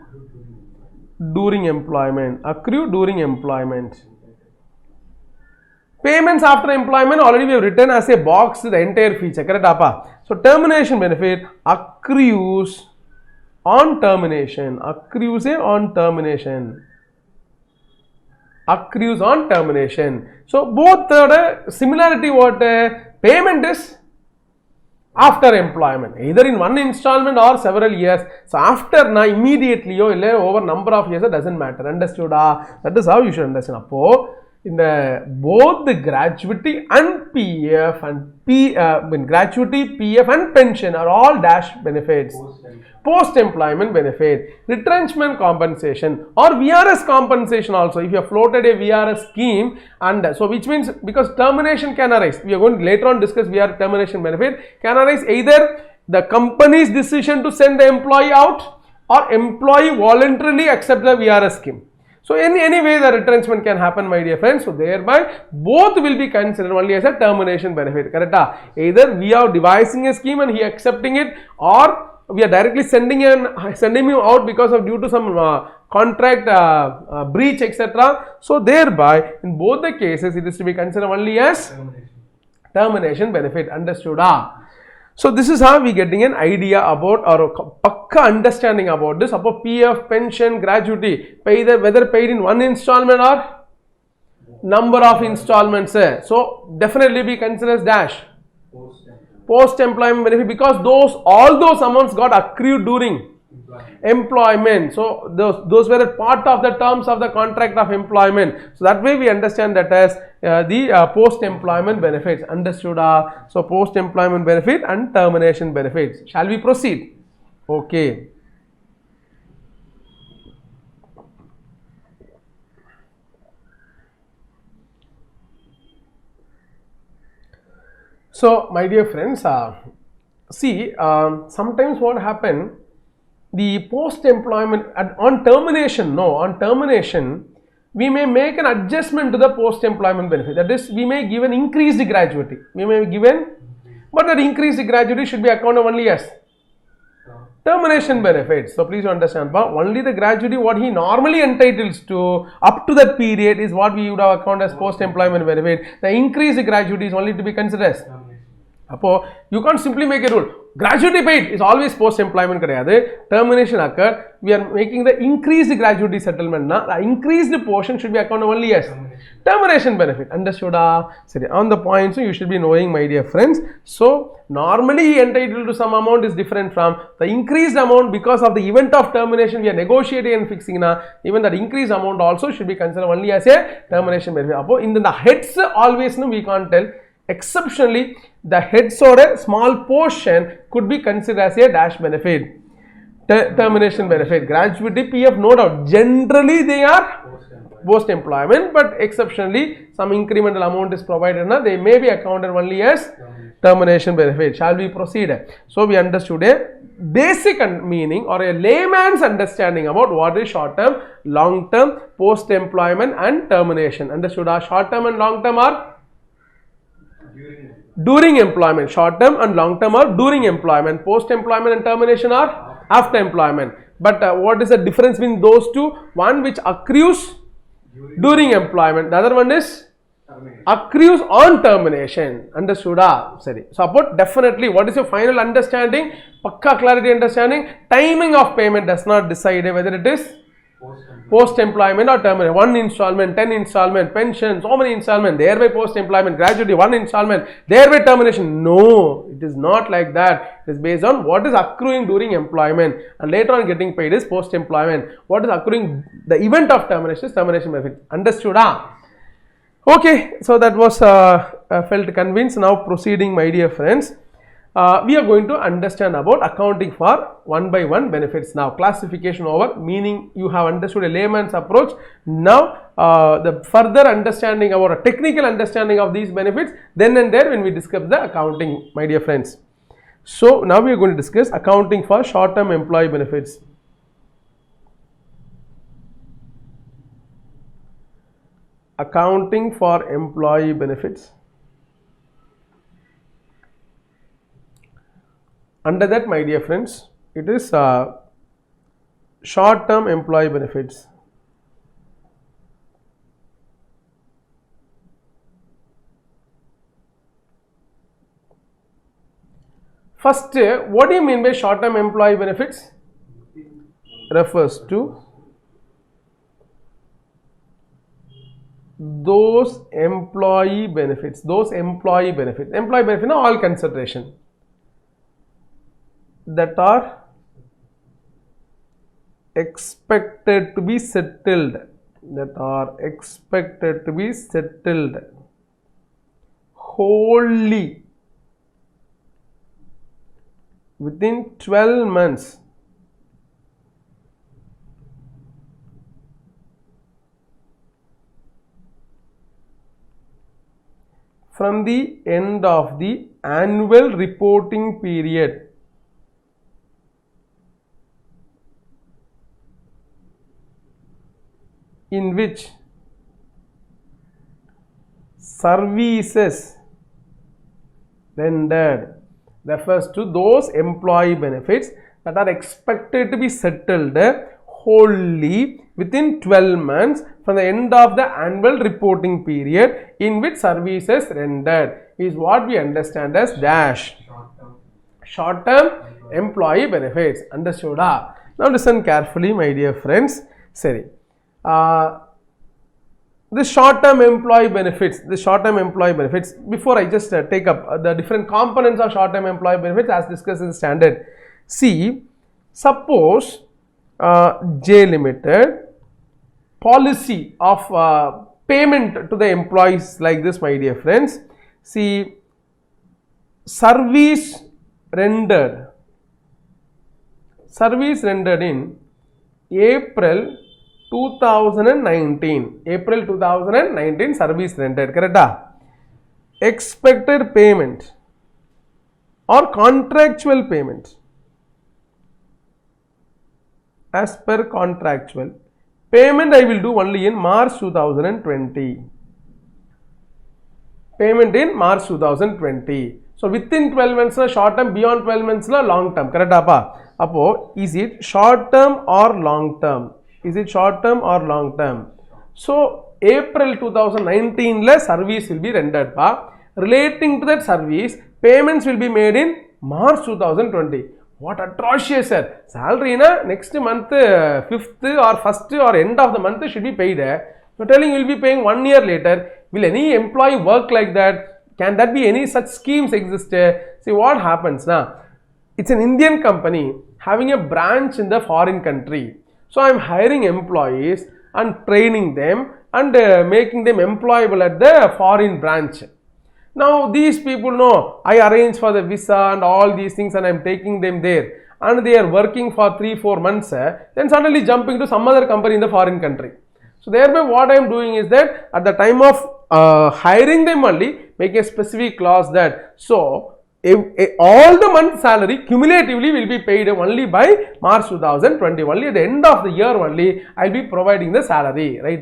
during employment. Payments after employment already we have written as a box the entire feature. Correct? So termination benefit accrues on termination. Accrues on termination. So both the similarity what Payment is after employment, either in one installment or several years. So after na immediately over number of years, it doesn't matter. Understood? That is how you should understand. In the both the gratuity and PF and gratuity, PF and pension are all dash benefits. Post-employment benefit, retrenchment compensation or VRS compensation also. If you have floated a VRS scheme, and so which means because termination can arise, we are going to later on discuss VR termination benefit can arise either the company's decision to send the employee out or employee voluntarily accept the VRS scheme. So in any way the retrenchment can happen, my dear friends. So thereby both will be considered only as a termination benefit. Correct? Either we are devising a scheme and he accepting it, or we are directly sending him out because of due to some contract breach, etc. So thereby in both the cases it is to be considered only as termination benefit. Understood? So this is how we getting an idea about or pakka understanding about this. About PF, pension, gratuity, whether paid in one installment or number of installments. So definitely be considered as dash post-employment benefit, because all those amounts got accrued during employment. So those were a part of the terms of the contract of employment. So that way we understand that as the post-employment benefits. Understood? So post-employment benefit and termination benefits. Shall we proceed? Okay. So my dear friends, see, sometimes what happen, the post-employment on termination, we may make an adjustment to the post-employment benefit. That is, we may give an increased gratuity. But that increased gratuity should be accounted only as termination benefits. So please understand, only the gratuity what he normally entitles to up to that period is what we would have accounted as post-employment benefit. The increased gratuity is only to be considered as. You can't simply make a rule. Gratuity paid is always post-employment. Termination occurred, we are making the increased gratuity settlement. The increased portion should be accounted only as termination benefit. Understood? On the point, so you should be knowing, my dear friends. So normally entitled to some amount is different from the increased amount because of the event of termination we are negotiating and fixing. Even that increased amount also should be considered only as a termination benefit. In the heads always we can't tell. Exceptionally, the heads or a small portion could be considered as a dash benefit, termination benefit. Gratuity, PF, no doubt, generally they are post-employment, but exceptionally some incremental amount is provided, they may be accounted only as termination benefit. Shall we proceed? So we understood a basic meaning or a layman's understanding about what is short-term, long-term, post-employment and termination. Understood? Short-term and long-term are during employment. Short term and long term are during employment. Post employment and termination are after employment. But what is the difference between those two? One which accrues during employment, the other one is accrues on termination. Understood? Sorry. So about definitely what is your final understanding? Pakka clarity understanding. Timing of payment does not decide whether it is post-employment or termination. One installment, 10 installment, pension, so many installment, thereby post-employment, gratuity, one installment, thereby termination. No, it is not like that. It is based on what is accruing during employment and later on getting paid is post-employment. What is accruing, the event of termination is termination benefit. Understood? Okay, so that was felt convinced. Now proceeding, my dear friends. We are going to understand about accounting for one by one benefits. Now classification over, meaning you have understood a layman's approach. Now the further understanding about a technical understanding of these benefits, then and there when we discuss the accounting, my dear friends. So now we are going to discuss accounting for short-term employee benefits. Accounting for employee benefits. Under that, my dear friends, it is short-term employee benefits. First, what do you mean by short-term employee benefits? Refers to those employee benefits, employee benefit all consideration that are expected to be settled, wholly within 12 months from the end of the annual reporting period in which services rendered refers to those employee benefits that are expected to be settled wholly within 12 months from the end of the annual reporting period in which services rendered is what we understand as dash short-term employee benefits. Understood? Now listen carefully, my dear friends. Sorry. The short-term employee benefits, before I just take up the different components of short-term employee benefits as discussed in the standard. See, suppose J Limited policy of payment to the employees like this, my dear friends. See, service rendered in April 2019 service rendered, correct? Expected payment or contractual payment as per contractual payment I will do only in March 2020. Payment in March 2020. So within 12 months short term, beyond 12 months long term, correct? Appo, is it short term or long term? So April 2019 service will be rendered. Relating to that service, payments will be made in March 2020. What atrocious, sir. Salary next month 5th or 1st or end of the month should be paid. You're telling you will be paying 1 year later. Will any employee work like that? Can that be any such schemes exist? See what happens now. It's an Indian company having a branch in the foreign country. So I am hiring employees and training them and making them employable at the foreign branch. Now these people know I arrange for the visa and all these things and I am taking them there and they are working for 3-4 months, then suddenly jumping to some other company in the foreign country. So thereby what I am doing is that at the time of hiring them only make a specific clause that so all the month salary cumulatively will be paid only by March 2020. Only at the end of the year only I will be providing the salary, right?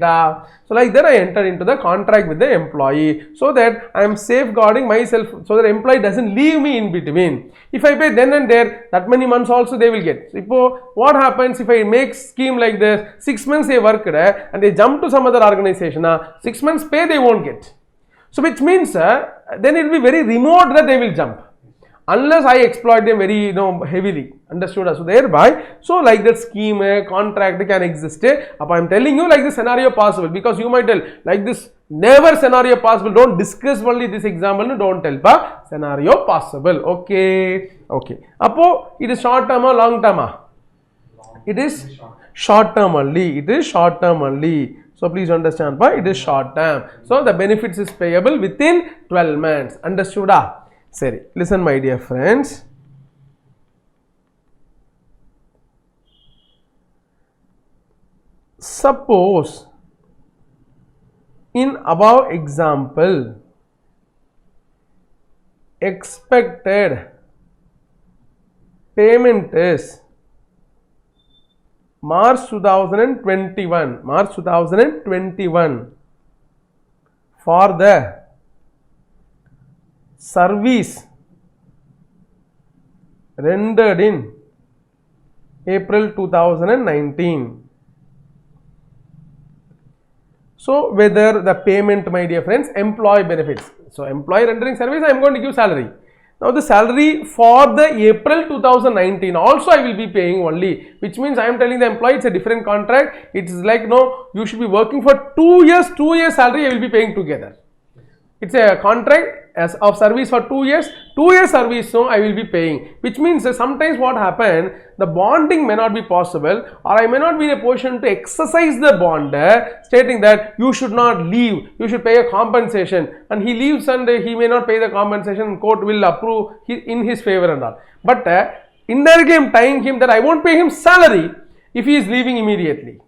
So like that I enter into the contract with the employee so that I am safeguarding myself so that employee doesn't leave me in between. If I pay then and there, that many months also they will get. So what happens if I make scheme like this, 6 months they work and they jump to some other organization, 6 months pay they won't get. So which means then it will be very remote that they will jump unless I exploit them very heavily. Understood? So thereby, so like that scheme, contract can exist. I am telling you like this scenario possible because you might tell like this never scenario possible. Don't discuss only this example. Don't tell scenario possible. Okay. Appo it is short term or long term? It is short term only. So please understand, it is short term. So the benefits is payable within 12 months. Understood? Sorry. Listen, my dear friends. Suppose in above example, expected payment is March 2021 for the service rendered in April 2019. So whether the payment, my dear friends, employee benefits. So employee rendering service, I am going to give salary. Now the salary for the April 2019 also I will be paying only, which means I am telling the employee it's a different contract. It's like, no, you should be working for 2 years, 2 years salary I will be paying together. It's a contract as of service for 2 years, 2 years service, so I will be paying, which means that sometimes what happen, the bonding may not be possible, or I may not be in a position to exercise the bond, stating that you should not leave, you should pay a compensation, and he leaves and he may not pay the compensation, court will approve in his favor and all. But indirectly I am tying him that I won't pay him salary if he is leaving immediately.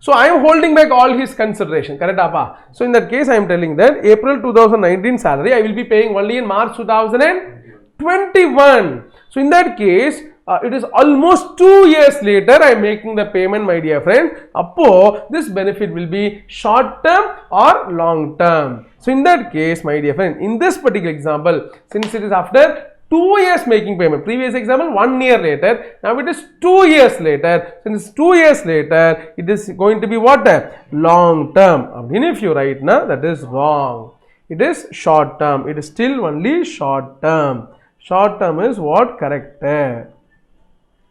So I am holding back all his consideration, correct apa? So in that case I am telling that April 2019 salary I will be paying only in March 2021. So in that case it is almost 2 years later I am making the payment, my dear friends. Appo this benefit will be short term or long term. So in that case, my dear friend, in this particular example, since it is after 2 years making payment, previous example 1 year later, now it is 2 years later. Since 2 years later, it is going to be what? Long term. I mean, if you write now, that is wrong. It is short term. It is still only short term. Short term is what? Correct.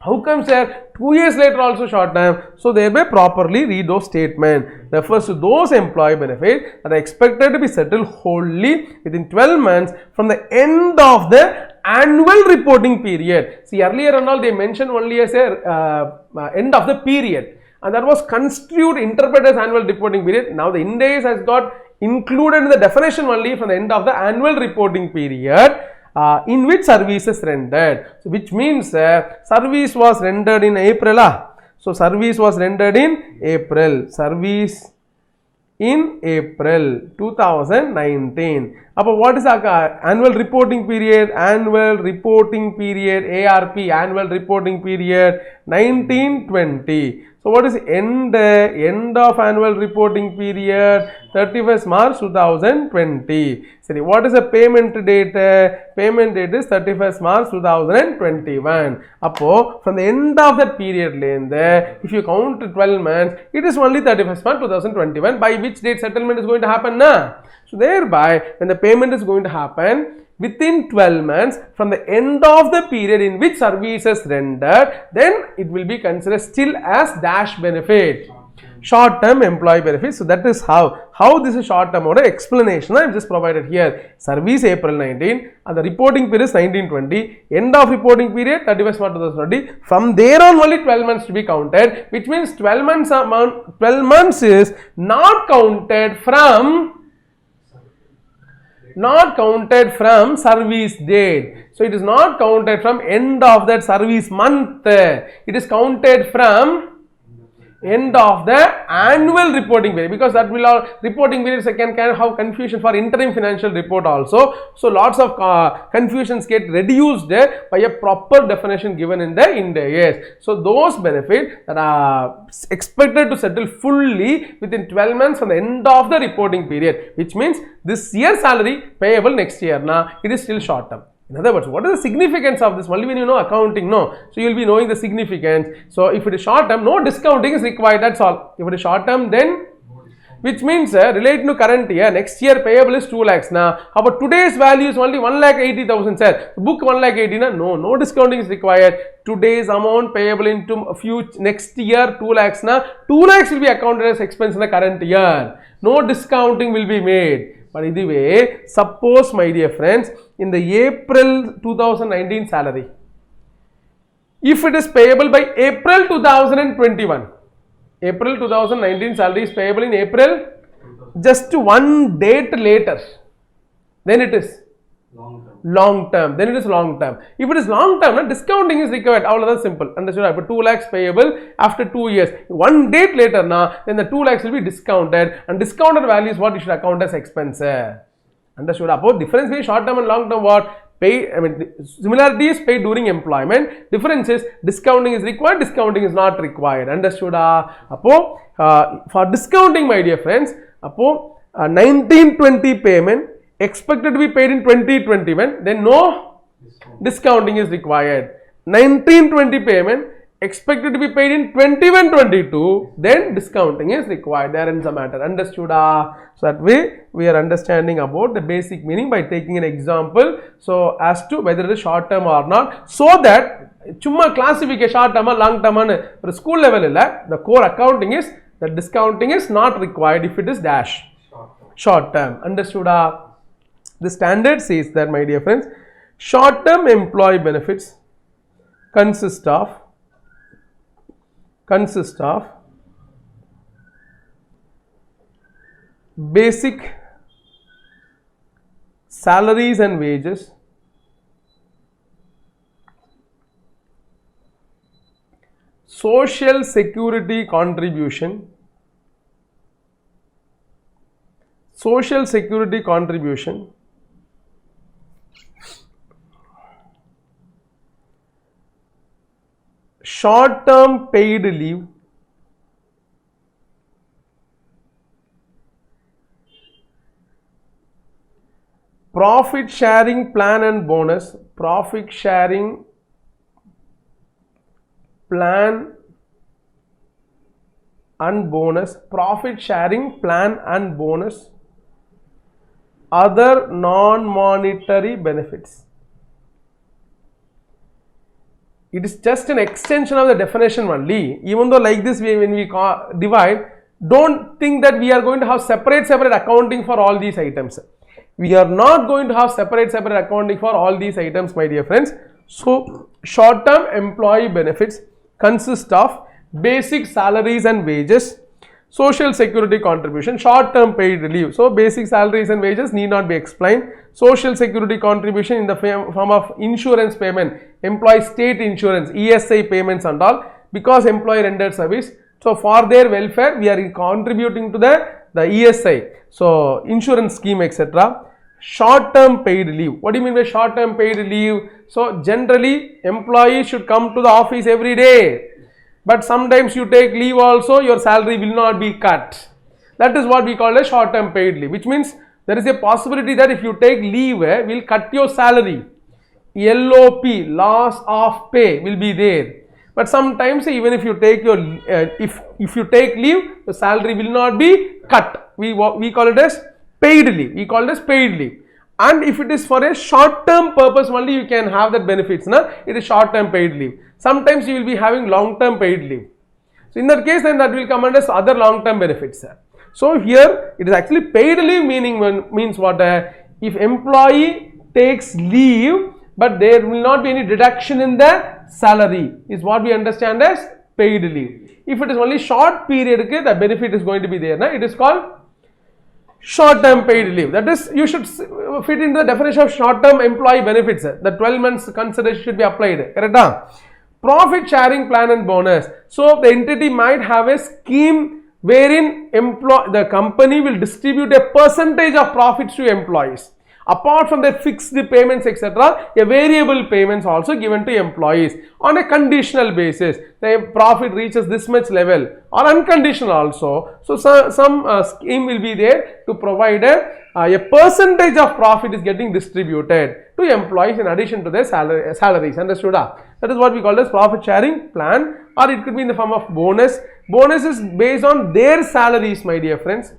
How come, sir? 2 years later also short term. So thereby properly read those statements. Refers to those employee benefits that are expected to be settled wholly within 12 months from the end of the annual reporting period. See, earlier and all they mentioned only as a end of the period, and that was construed, interpreted as annual reporting period. Now the IND AS has got included in the definition only from the end of the annual reporting period in which service is rendered. So which means service was rendered in April. So service was rendered in April. Service in April 2019. But what is the annual reporting period? Annual reporting period, ARP, annual reporting period 1920. So what is end of annual reporting period? 31st March 2020. So what is the payment date? Payment date is 31st March 2021. Appo from the end of that period, if you count 12 months, it is only 31st March 2021. By which date settlement is going to happen? So thereby, when the payment is going to happen within 12 months from the end of the period in which service is rendered, then it will be considered still as dash benefit, short term employee benefit. So that is how this is short term order explanation I have just provided here. Service April 19 and the reporting period is 1920, end of reporting period 31st March 2020. From there on only 12 months to be counted, which means 12 months is not counted from service date. So it is not counted from end of that service month. It is counted from end of the annual reporting period, because that will all reporting periods can have confusion for interim financial report also. So lots of confusions get reduced by a proper definition given in the IND AS. So those benefits that are expected to settle fully within 12 months from the end of the reporting period, which means this year's salary payable next year. It is still short term. In other words, what is the significance of this? Only when you know accounting, so you will be knowing the significance. So if it is short term, no discounting is required, that's all. If it is short term, then which means related to current year, next year payable is 2 lakhs. About today's value is only 1,80,000, sir. Book 1,80,000, no discounting is required. Today's amount payable into next year 2 lakhs. 2 lakhs will be accounted as expense in the current year. No discounting will be made. But anyway, suppose, my dear friends, in the April 2019 salary, if it is payable by April 2021, April 2019 salary is payable in April, just 1 date later, then it is long term. Then it is long term. If it is long term, discounting is required. All other simple. Understood? But 2 lakhs payable after 2 years. 1 date later, then the 2 lakhs will be discounted, and discounted value is what you should account as expense. Understood? About difference between short term and long term, what? Similarity is paid during employment. Difference is discounting is required, discounting is not required. Understood? For discounting, my dear friends, 1920 payment expected to be paid in 2021, then no discounting is required. 1920 payment expected to be paid in 21-22, then discounting is required. There ends the matter. Understood? So that way we are understanding about the basic meaning by taking an example. So as to whether it is short term or not, so that chumma classification short term or long term for school level illa, the core accounting is that discounting is not required if it is dash short term. Understood? The standard says that, my dear friends, short term employee benefits consist of basic salaries and wages, social security contribution, short term paid leave, profit sharing plan and bonus, profit sharing plan and bonus, other non-monetary benefits. It is just an extension of the definition only. Even though like this, when we divide, don't think that we are going to have separate accounting for all these items. We are not going to have separate accounting for all these items, my dear friends. So short term employee benefits consist of basic salaries and wages, social security contribution, short term paid leave. So basic salaries and wages need not be explained. Social security contribution in the form of insurance payment, employee state insurance, ESI payments and all, because employee rendered service. So for their welfare, we are contributing to the ESI, so insurance scheme, etc. Short term paid leave. What do you mean by short term paid leave? So generally employees should come to the office every day, but sometimes you take leave also, your salary will not be cut. That is what we call a short term paid leave, which means there is a possibility that if you take leave, we'll cut your salary. LOP, loss of pay, will be there. But sometimes even if you take your if you take leave, the salary will not be cut. We call it as paid leave. And if it is for a short term purpose only, you can have that benefits. It is short term paid leave. Sometimes you will be having long term paid leave. So in that case, then that will come under other long term benefits. So here it is actually paid leave, means what? If employee takes leave, but there will not be any deduction in the salary, is what we understand as paid leave. If it is only short period, the benefit is going to be there. It is called short term paid leave. That is, you should fit into the definition of short term employee benefits. The 12 months consideration should be applied. Correct? Profit sharing plan and bonus. So the entity might have a scheme wherein the company will distribute a percentage of profits to employees. Apart from the fixed payments, etc., a variable payments also given to employees on a conditional basis. The profit reaches this much level, or unconditional also. So some scheme will be there to provide a percentage of profit is getting distributed to employees in addition to their salaries. Understood? That is what we call as profit sharing plan, or it could be in the form of bonus. Bonus is based on their salaries, my dear friends,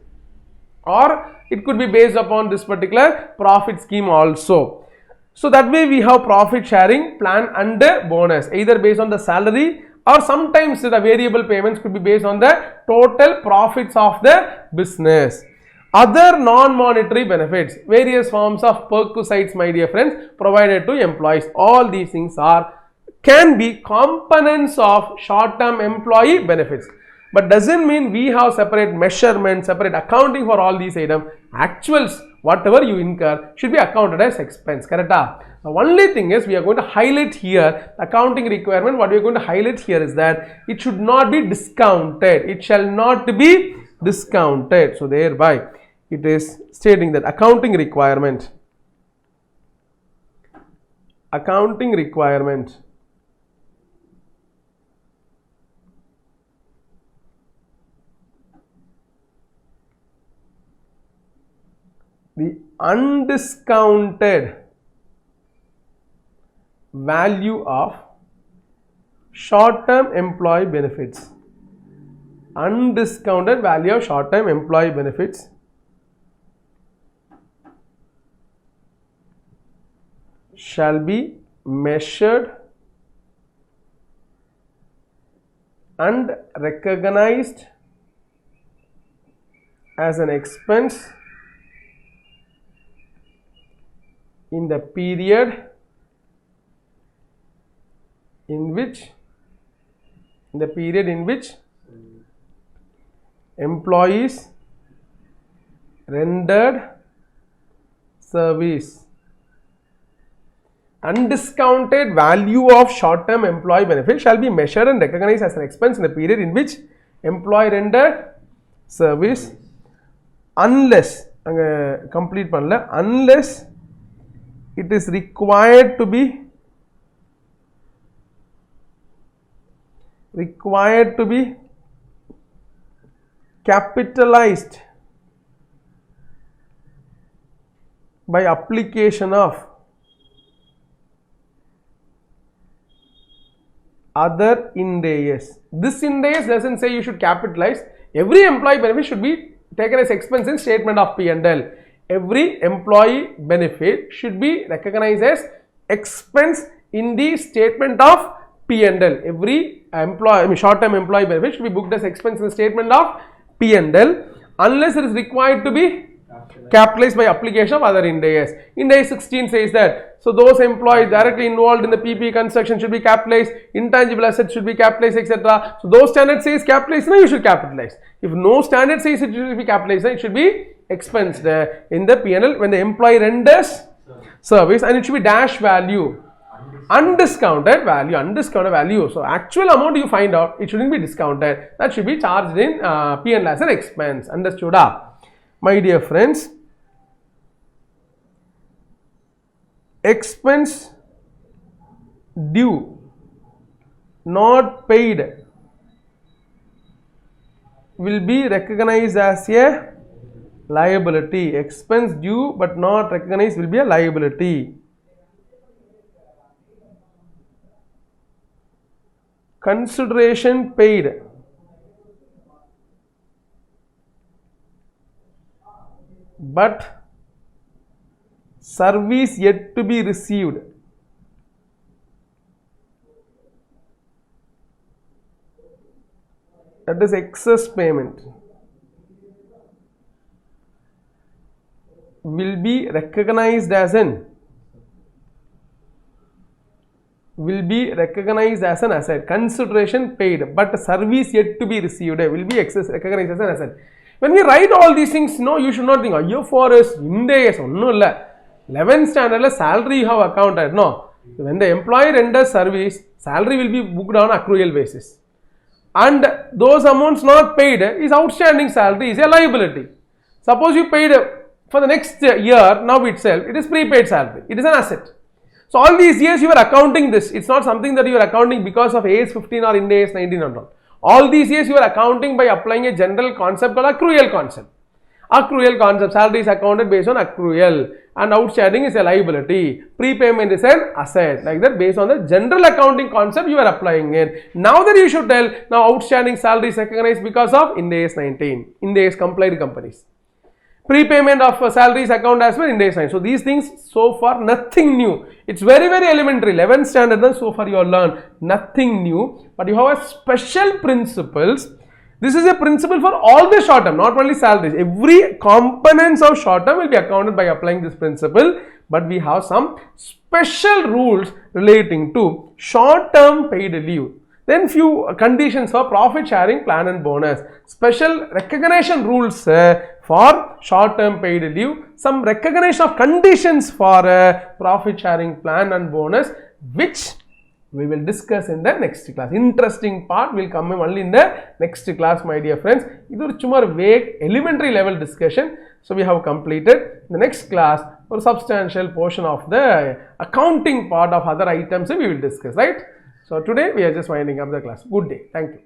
or it could be based upon this particular profit scheme also. So that way we have profit sharing plan and bonus, either based on the salary, or sometimes the variable payments could be based on the total profits of the business. Other non-monetary benefits, various forms of perquisites, my dear friends, provided to employees. All these things can be components of short-term employee benefits. But doesn't mean we have separate measurement, separate accounting for all these items. Actuals, whatever you incur, should be accounted as expense. Correct? The only thing is, we are going to highlight here, accounting requirement, what we are going to highlight here is that it should not be discounted. It shall not be discounted. So thereby, it is stating that accounting requirement. The undiscounted value of short-term employee benefits. Undiscounted value of short-term employee benefits shall be measured and recognized as an expense in the period in which employees rendered service. Undiscounted value of short-term employee benefit shall be measured and recognized as an expense in the period in which employee rendered service unless unless it is required to be capitalized by application of other IND AS. This IND AS doesn't say you should capitalize. Every employee benefit should be taken as expense in statement of P&L. Every employee benefit should be recognized as expense in the statement of P&L. Every short-term employee benefit should be booked as expense in the statement of P&L unless it is required to be capitalized by application of other IND AS. IND AS 16 says that, so those employees directly involved in the PP construction should be capitalized, intangible assets should be capitalized, etc. So those standards says capitalized, now you should capitalize. If no standard says it should be capitalized, then it should be expensed in the P&L when the employee renders service, and it should be dash value, undiscounted value. So actual amount you find out, it shouldn't be discounted. That should be charged in P&L as an expense. Understood? My dear friends, expense due not paid will be recognized as a liability. Expense due but not recognized will be a liability. Consideration paid but service yet to be received that is excess payment will be recognized as an asset. Consideration paid but service yet to be received will be recognized as an asset. When we write all these things, no, you should not think, IFRS, IND AS, no, 11th standard salary you have accounted. No, when the employee renders service, salary will be booked on accrual basis, and those amounts not paid is outstanding salary, is a liability. Suppose you paid for the next year, now itself, it is prepaid salary, it is an asset. So all these years you are accounting this. It's not something that you are accounting because of AS 15 or IND AS 19 or not. All these years you are accounting by applying a general concept called accrual concept. Accrual concept, salary is accounted based on accrual, and outstanding is a liability. Prepayment is an asset. Like that, based on the general accounting concept you are applying it. Now that you should tell, now outstanding salary is recognized because of IND AS 19, IND AS complied companies. Prepayment of salaries account as well in day sign. So these things so far nothing new. It's very elementary. 11th standard then so far you have learned nothing new, but you have a special principles. This is a principle for all the short term, not only salaries. Every components of short term will be accounted by applying this principle, but we have some special rules relating to short term paid leave. Then few conditions for profit sharing plan and bonus. Special recognition rules for short term paid leave. Some recognition of conditions for profit sharing plan and bonus, which we will discuss in the next class. Interesting part will come only in the next class, my dear friends. This is a vague elementary level discussion. So we have completed. The next class for substantial portion of the accounting part of other items we will discuss, right? So today we are just winding up the class. Good day. Thank you.